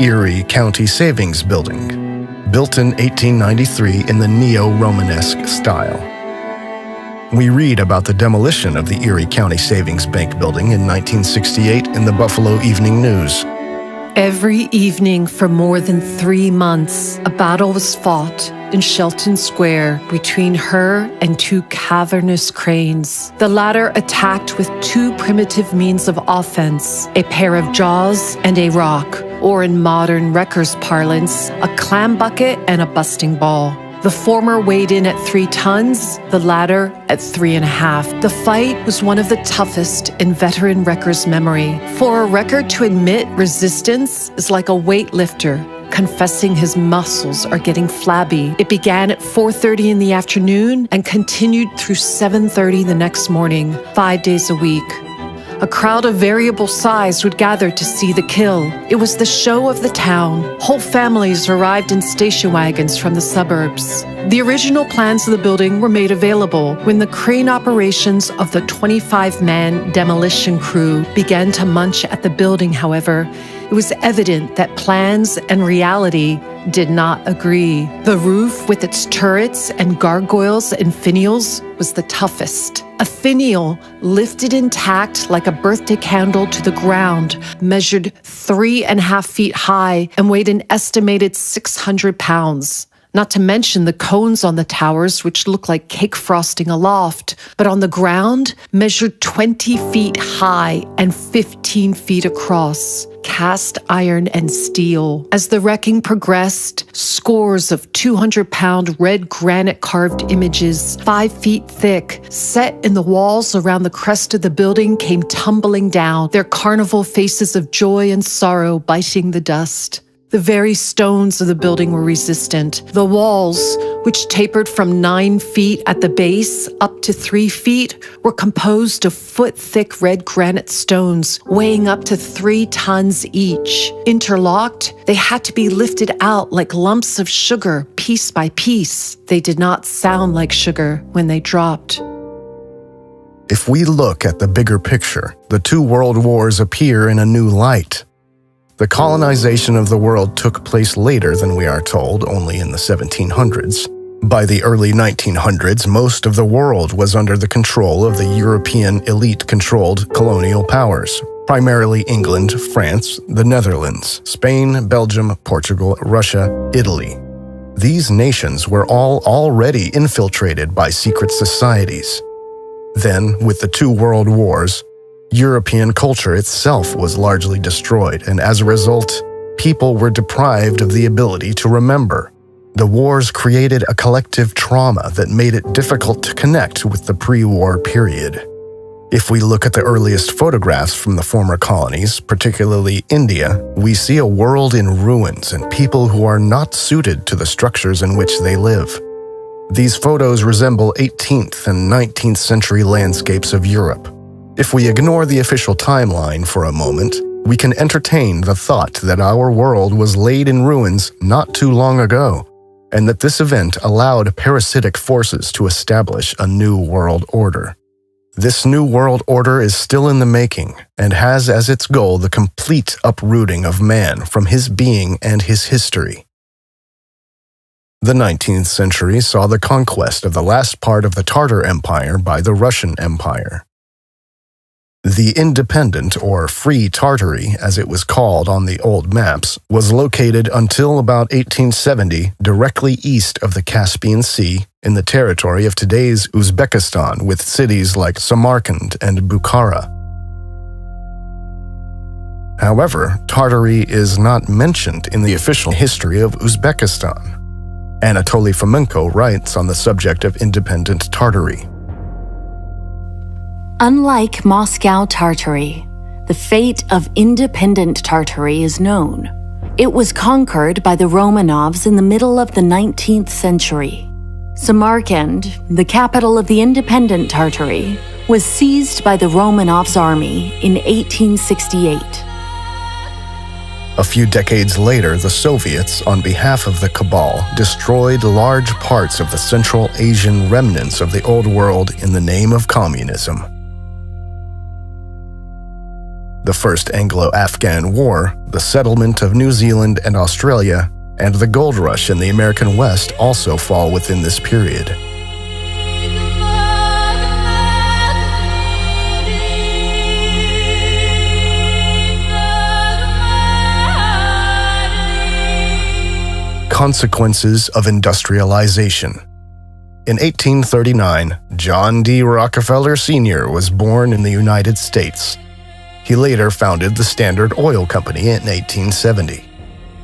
Erie County Savings Building, built in 1893 in the neo-Romanesque style. We read about the demolition of the Erie County Savings Bank building in 1968 in the Buffalo Evening News. Every evening for more than 3 months, a battle was fought in Shelton Square between her and two cavernous cranes. The latter attacked with two primitive means of offense, a pair of jaws and a rock, or in modern wreckers' parlance, a clam bucket and a busting ball. The former weighed in at 3 tons, the latter at 3.5. The fight was one of the toughest in veteran wreckers' memory. For a wrecker to admit resistance is like a weightlifter confessing his muscles are getting flabby. It began at 4:30 in the afternoon and continued through 7:30 the next morning, 5 days a week. A crowd of variable size would gather to see the kill. It was the show of the town. Whole families arrived in station wagons from the suburbs. The original plans of the building were made available when the crane operations of the 25-man demolition crew began to munch at the building, however. It was evident that plans and reality did not agree. The roof, with its turrets and gargoyles and finials, was the toughest. A finial, lifted intact like a birthday candle to the ground, measured 3.5 feet high and weighed an estimated 600 pounds. not to mention the cones on the towers, which look like cake frosting aloft, but on the ground measured 20 feet high and 15 feet across, cast iron and steel. As the wrecking progressed, scores of 200-pound red granite carved images, 5 feet thick, set in the walls around the crest of the building, came tumbling down, their carnival faces of joy and sorrow biting the dust. The very stones of the building were resistant. The walls, which tapered from 9 feet at the base up to 3 feet, were composed of foot-thick red granite stones weighing up to 3 tons each. Interlocked, they had to be lifted out like lumps of sugar, piece by piece. They did not sound like sugar when they dropped. If we look at the bigger picture, the 2 world wars appear in a new light. The colonization of the world took place later than we are told, only in the 1700s. By the early 1900s, most of the world was under the control of the European elite-controlled colonial powers, primarily England, France, the Netherlands, Spain, Belgium, Portugal, Russia, Italy. These nations were all already infiltrated by secret societies. Then, with the 2 world wars, European culture itself was largely destroyed, and as a result, people were deprived of the ability to remember. The wars created a collective trauma that made it difficult to connect with the pre-war period. If we look at the earliest photographs from the former colonies, particularly India, we see a world in ruins and people who are not suited to the structures in which they live. These photos resemble 18th and 19th century landscapes of Europe. If we ignore the official timeline for a moment, we can entertain the thought that our world was laid in ruins not too long ago, and that this event allowed parasitic forces to establish a new world order. This new world order is still in the making and has as its goal the complete uprooting of man from his being and his history. The 19th century saw the conquest of the last part of the Tartar Empire by the Russian Empire. The independent, or Free Tartary, as it was called on the old maps, was located until about 1870 directly east of the Caspian Sea in the territory of today's Uzbekistan, with cities like Samarkand and Bukhara. However, Tartary is not mentioned in the official history of Uzbekistan. Anatoly Fomenko writes on the subject of independent Tartary. Unlike Moscow Tartary, the fate of independent Tartary is known. It was conquered by the Romanovs in the middle of the 19th century. Samarkand, the capital of the independent Tartary, was seized by the Romanovs' army in 1868. A few decades later, the Soviets, on behalf of the Cabal, destroyed large parts of the Central Asian remnants of the Old World in the name of communism. The First Anglo-Afghan War, the settlement of New Zealand and Australia, and the gold rush in the American West also fall within this period. Consequences of industrialization. In 1839, John D. Rockefeller Sr. was born in the United States. He later founded the Standard Oil Company in 1870.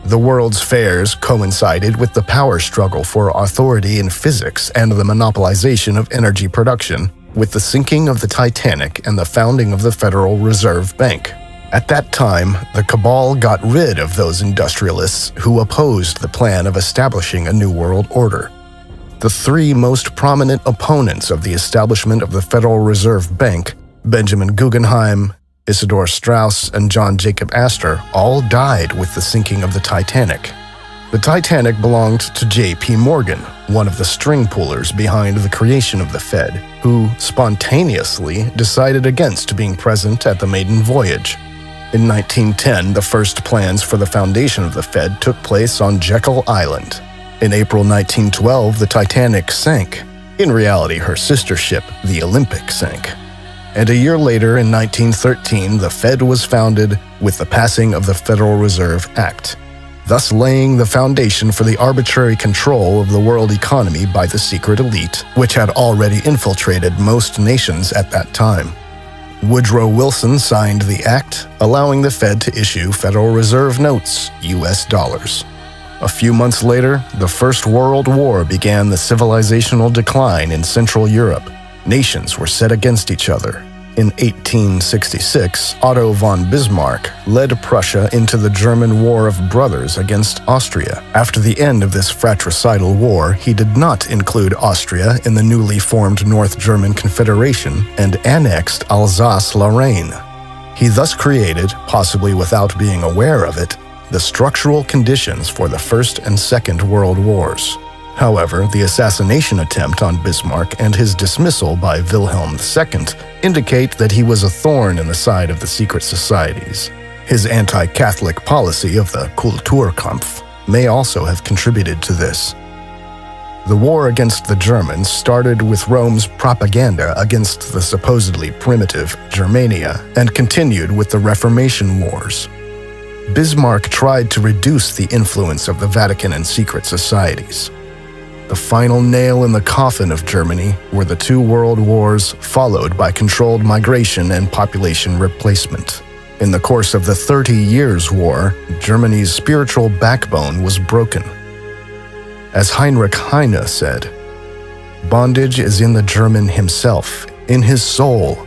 The World's Fairs coincided with the power struggle for authority in physics and the monopolization of energy production, with the sinking of the Titanic and the founding of the Federal Reserve Bank. At that time, the Cabal got rid of those industrialists who opposed the plan of establishing a new world order. The 3 most prominent opponents of the establishment of the Federal Reserve Bank, Benjamin Guggenheim, Isidor Straus, and John Jacob Astor, all died with the sinking of the Titanic. The Titanic belonged to J.P. Morgan, one of the string pullers behind the creation of the Fed, who spontaneously decided against being present at the maiden voyage. In 1910, the first plans for the foundation of the Fed took place on Jekyll Island. In April 1912, the Titanic sank. In reality, her sister ship, the Olympic, sank. And a year later, in 1913, the Fed was founded with the passing of the Federal Reserve Act. thus laying the foundation for the arbitrary control of the world economy by the secret elite, which had already infiltrated most nations at that time. Woodrow Wilson signed the act, allowing the Fed to issue Federal Reserve notes, US dollars. A few months later, the First World War began the civilizational decline in Central Europe. Nations were set against each other. In 1866, Otto von Bismarck led Prussia into the German War of Brothers against Austria. After the end of this fratricidal war, he did not include Austria in the newly formed North German Confederation and annexed Alsace-Lorraine. He thus created, possibly without being aware of it, the structural conditions for the First and Second World Wars. However, the assassination attempt on Bismarck and his dismissal by Wilhelm II indicate that he was a thorn in the side of the secret societies. His anti-Catholic policy of the Kulturkampf may also have contributed to this. The war against the Germans started with Rome's propaganda against the supposedly primitive Germania and continued with the Reformation Wars. Bismarck tried to reduce the influence of the Vatican and secret societies. The final nail in the coffin of Germany were the two world wars, followed by controlled migration and population replacement. In the course of the 30 Years' War, Germany's spiritual backbone was broken. As Heinrich Heine said, "Bondage is in the German himself, in his soul.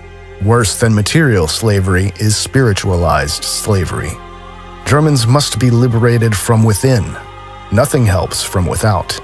Worse than material slavery is spiritualized slavery. Germans must be liberated from within. Nothing helps from without."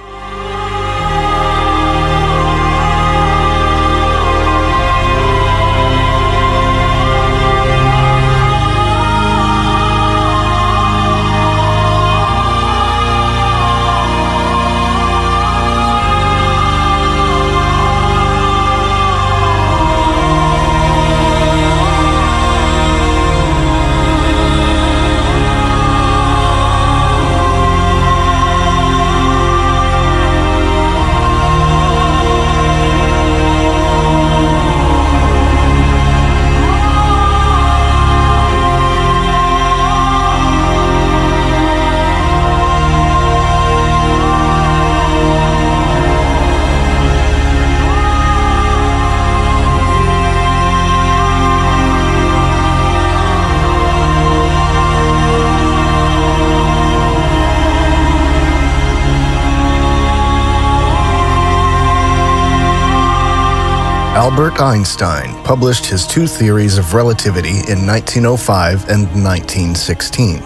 Albert Einstein published his two theories of relativity in 1905 and 1916.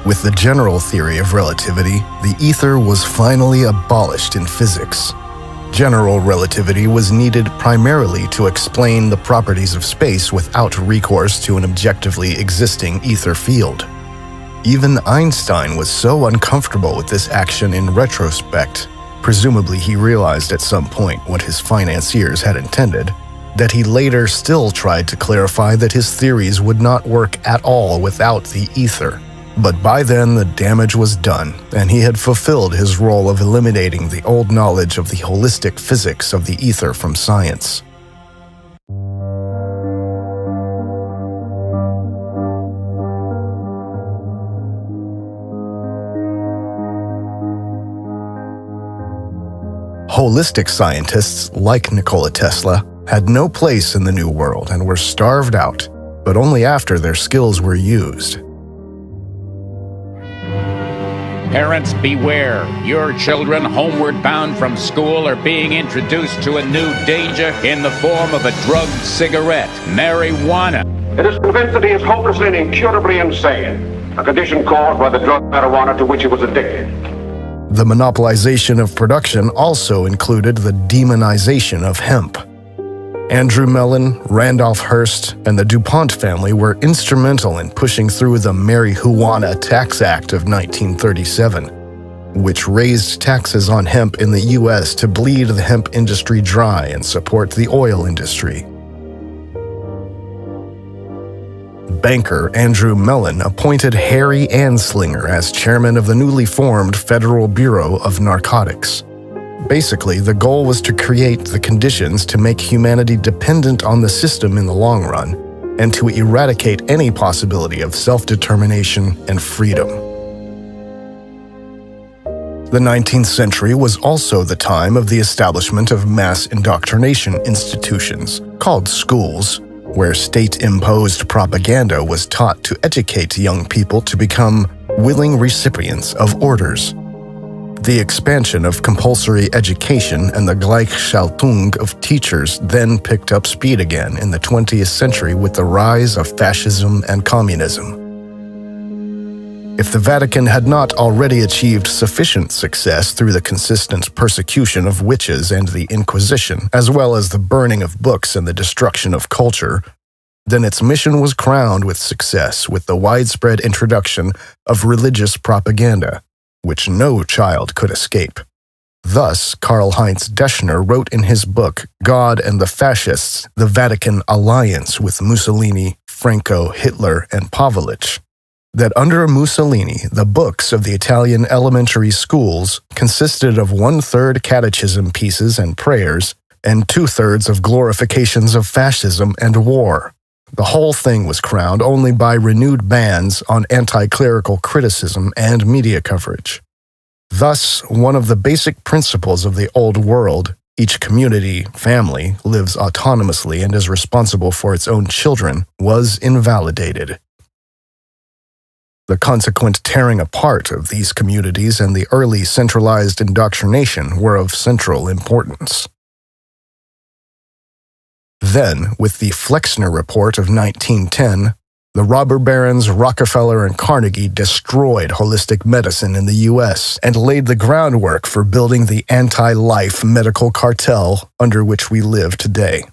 With the general theory of relativity, the ether was finally abolished in physics. General relativity was needed primarily to explain the properties of space without recourse to an objectively existing ether field. Even Einstein was so uncomfortable with this action in retrospect, presumably he realized at some point what his financiers had intended, that he later still tried to clarify that his theories would not work at all without the ether. But by then the damage was done, and he had fulfilled his role of eliminating the old knowledge of the holistic physics of the ether from science. Holistic scientists like Nikola Tesla had no place in the New World and were starved out, but only after their skills were used. Parents, beware. Your children homeward bound from school are being introduced to a new danger in the form of a drugged cigarette, marijuana. It is convinced that he is hopelessly and incurably insane, a condition caused by the drug marijuana to which he was addicted. The monopolization of production also included the demonization of hemp. Andrew Mellon, Randolph Hearst, and the DuPont family were instrumental in pushing through the Marijuana Tax Act of 1937, which raised taxes on hemp in the U.S. to bleed the hemp industry dry and support the oil industry. Banker Andrew Mellon appointed Harry Anslinger as chairman of the newly formed Federal Bureau of Narcotics. Basically, the goal was to create the conditions to make humanity dependent on the system in the long run, and to eradicate any possibility of self-determination and freedom. The 19th century was also the time of the establishment of mass indoctrination institutions, called schools, where state-imposed propaganda was taught to educate young people to become willing recipients of orders. The expansion of compulsory education and the Gleichschaltung of teachers then picked up speed again in the 20th century with the rise of fascism and communism. If the Vatican had not already achieved sufficient success through the consistent persecution of witches and the Inquisition, as well as the burning of books and the destruction of culture, then its mission was crowned with success with the widespread introduction of religious propaganda, which no child could escape. Thus, Karl-Heinz Deschner wrote in his book, God and the Fascists, the Vatican Alliance with Mussolini, Franco, Hitler, and Pavlovich, that under Mussolini, the books of the Italian elementary schools consisted of 1/3 catechism pieces and prayers, and 2/3 of glorifications of fascism and war. The whole thing was crowned only by renewed bans on anti-clerical criticism and media coverage. Thus, one of the basic principles of the old world, each community, family, lives autonomously and is responsible for its own children, was invalidated. The consequent tearing apart of these communities and the early centralized indoctrination were of central importance. Then, with the Flexner Report of 1910, the robber barons Rockefeller and Carnegie destroyed holistic medicine in the U.S. and laid the groundwork for building the anti-life medical cartel under which we live today.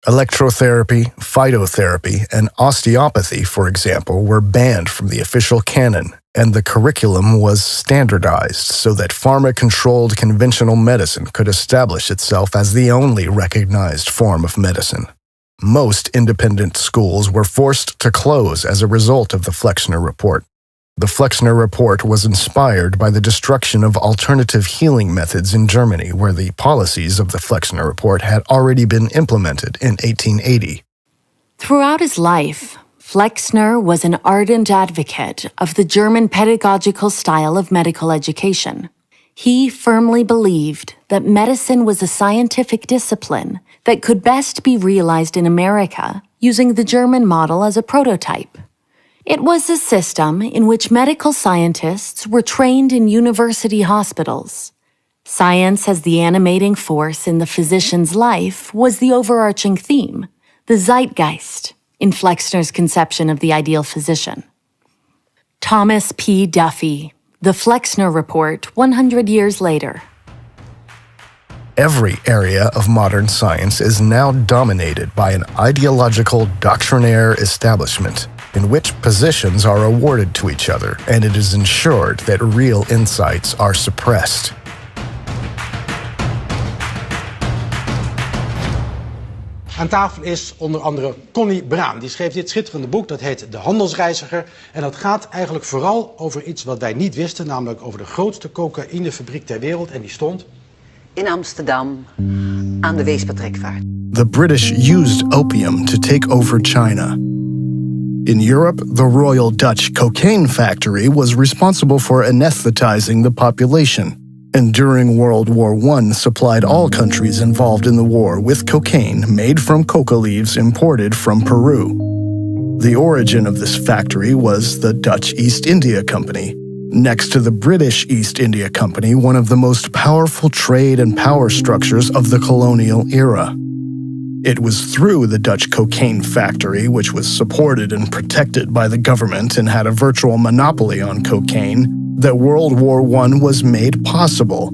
Electrotherapy, phytotherapy, and osteopathy, for example, were banned from the official canon, and the curriculum was standardized so that pharma-controlled conventional medicine could establish itself as the only recognized form of medicine. Most independent schools were forced to close as a result of the Flexner Report. The Flexner Report was inspired by the destruction of alternative healing methods in Germany, where the policies of the Flexner Report had already been implemented in 1880. Throughout his life, Flexner was an ardent advocate of the German pedagogical style of medical education. He firmly believed that medicine was a scientific discipline that could best be realized in America using the German model as a prototype. It was a system in which medical scientists were trained in university hospitals. Science as the animating force in the physician's life was the overarching theme, the zeitgeist, in Flexner's conception of the ideal physician. Thomas P. Duffy, The Flexner Report, 100 years later. Every area of modern science is now dominated by an ideological doctrinaire establishment in which positions are awarded to each other, and it is ensured that real insights are suppressed. Aan tafel is onder andere Connie Braam. Die schreef dit schitterende boek, dat heet De Handelsreiziger. En dat gaat eigenlijk vooral over iets wat wij niet wisten, namelijk over de grootste cocaïnefabriek ter wereld. En die stond in Amsterdam aan de Weespertrekvaart. The British used opium to take over China. In Europe, the Royal Dutch Cocaine Factory was responsible for anesthetizing the population, and during World War I supplied all countries involved in the war with cocaine made from coca leaves imported from Peru. The origin of this factory was the Dutch East India Company. Next to the British East India Company, one of the most powerful trade and power structures of the colonial era. It was through the Dutch Cocaine Factory, which was supported and protected by the government and had a virtual monopoly on cocaine, that World War I was made possible,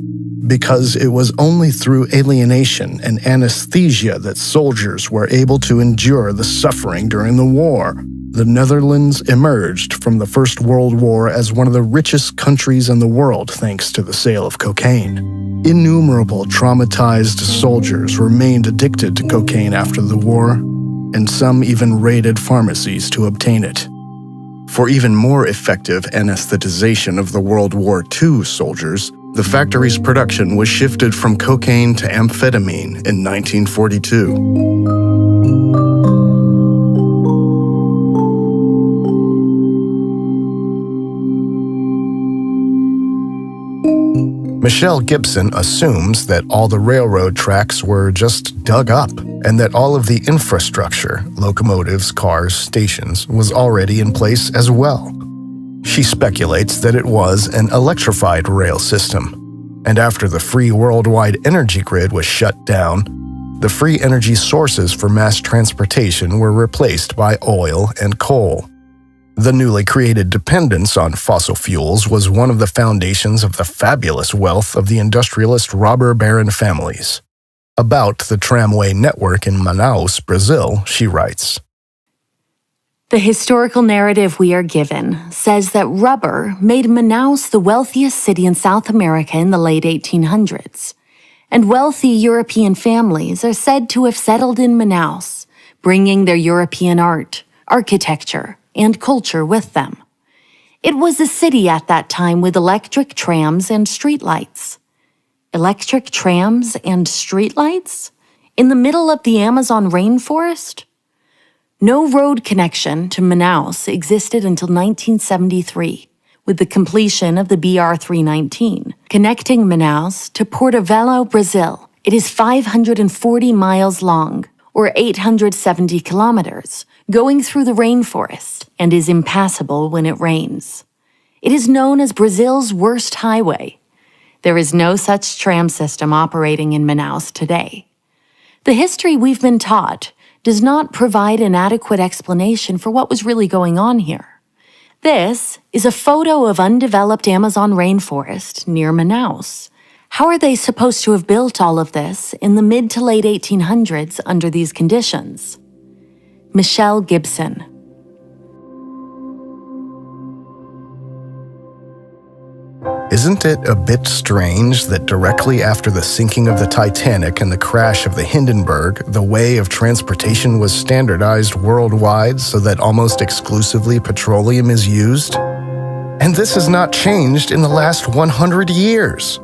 because it was only through alienation and anesthesia that soldiers were able to endure the suffering during the war. The Netherlands emerged from the First World War as one of the richest countries in the world thanks to the sale of cocaine. Innumerable traumatized soldiers remained addicted to cocaine after the war, and some even raided pharmacies to obtain it. For even more effective anesthetization of the World War II soldiers, the factory's production was shifted from cocaine to amphetamine in 1942. Michelle Gibson assumes that all the railroad tracks were just dug up and that all of the infrastructure, locomotives, cars, stations, was already in place as well. She speculates that it was an electrified rail system, and after the free worldwide energy grid was shut down, the free energy sources for mass transportation were replaced by oil and coal. The newly created dependence on fossil fuels was one of the foundations of the fabulous wealth of the industrialist robber baron families. About the tramway network in Manaus, Brazil, she writes, "The historical narrative we are given says that rubber made Manaus the wealthiest city in South America in the late 1800s, and wealthy European families are said to have settled in Manaus, bringing their European art, architecture, and culture with them. It was a city at that time with electric trams and streetlights." Electric trams and streetlights? In the middle of the Amazon rainforest? No road connection to Manaus existed until 1973, with the completion of the BR-319, connecting Manaus to Porto-Velho, Brazil. It is 540 miles long, or 870 kilometers, going through the rainforest, and is impassable when it rains. It is known as Brazil's worst highway. There is no such tram system operating in Manaus today. The history we've been taught does not provide an adequate explanation for what was really going on here. This is a photo of undeveloped Amazon rainforest near Manaus. How are they supposed to have built all of this in the mid to late 1800s under these conditions? Michelle Gibson. Isn't it a bit strange that directly after the sinking of the Titanic and the crash of the Hindenburg, the way of transportation was standardized worldwide so that almost exclusively petroleum is used? And this has not changed in the last 100 years.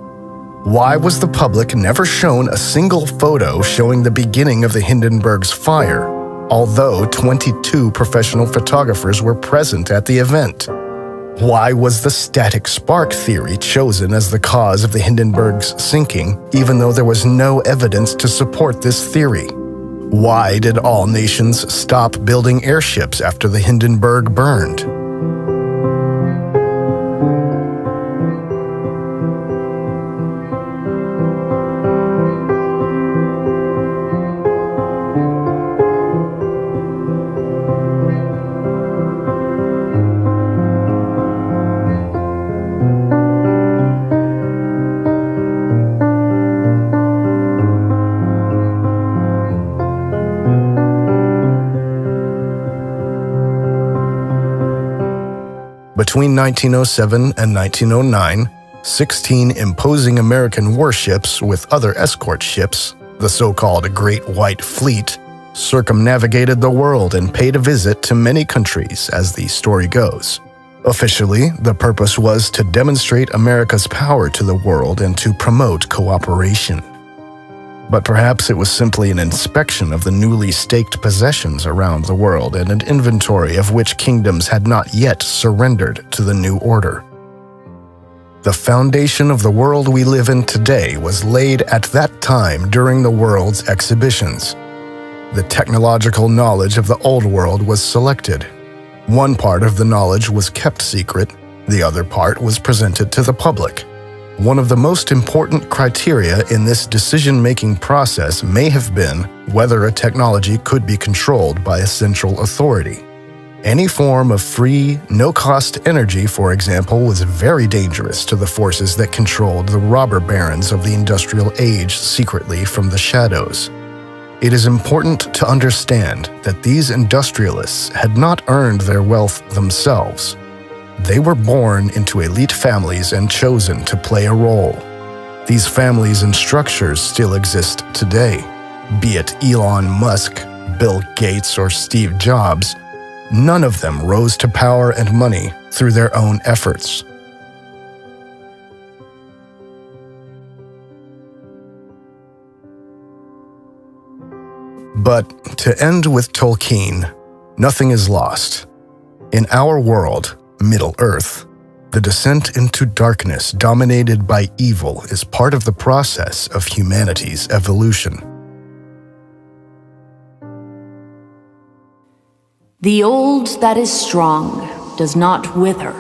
Why was the public never shown a single photo showing the beginning of the Hindenburg's fire, although 22 professional photographers were present at the event? Why was the static spark theory chosen as the cause of the Hindenburg's sinking, even though there was no evidence to support this theory? Why did all nations stop building airships after the Hindenburg burned? Between 1907 and 1909, 16 imposing American warships with other escort ships, the so-called Great White Fleet, circumnavigated the world and paid a visit to many countries, as the story goes. Officially, the purpose was to demonstrate America's power to the world and to promote cooperation. But perhaps it was simply an inspection of the newly staked possessions around the world and an inventory of which kingdoms had not yet surrendered to the new order. The foundation of the world we live in today was laid at that time during the world's exhibitions. The technological knowledge of the old world was selected. One part of the knowledge was kept secret, the other part was presented to the public. One of the most important criteria in this decision-making process may have been whether a technology could be controlled by a central authority. Any form of free, no-cost energy, for example, was very dangerous to the forces that controlled the robber barons of the industrial age secretly from the shadows. It is important to understand that these industrialists had not earned their wealth themselves. They were born into elite families and chosen to play a role. These families and structures still exist today. Be it Elon Musk, Bill Gates, or Steve Jobs, none of them rose to power and money through their own efforts. But to end with Tolkien, nothing is lost. In our world, Middle-earth, The descent into darkness dominated by evil is part of the process of humanity's evolution. The old that is strong does not wither.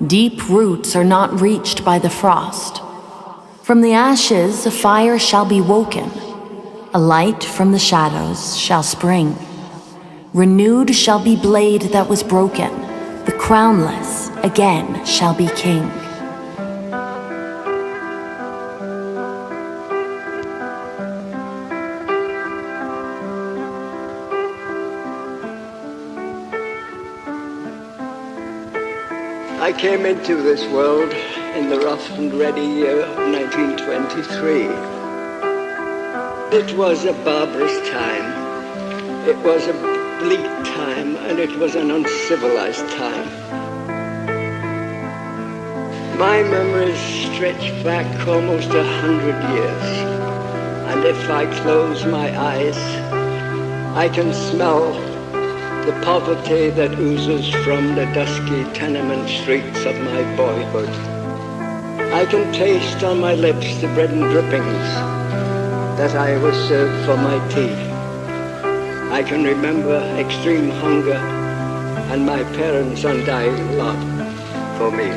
Deep roots are not reached by the frost. From the ashes a fire shall be woken. A light from the shadows shall spring. Renewed shall be blade that was broken. The crownless again shall be king. I came into this world in the rough and ready year of 1923. It was a barbarous time. It was a bleak time, and it was an uncivilized time. My memories stretch back almost 100 years, and if I close my eyes, I can smell the poverty that oozes from the dusky tenement streets of my boyhood. I can taste on my lips the bread and drippings that I was served for my tea. I can remember extreme hunger and my parents' undying love for me.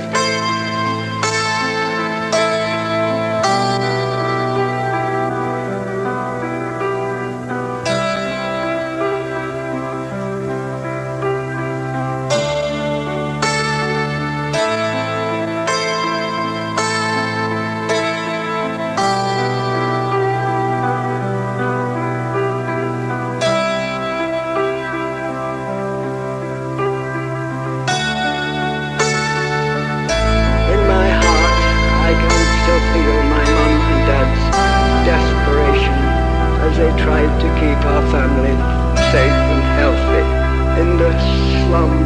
They tried to keep our family safe and healthy in the slum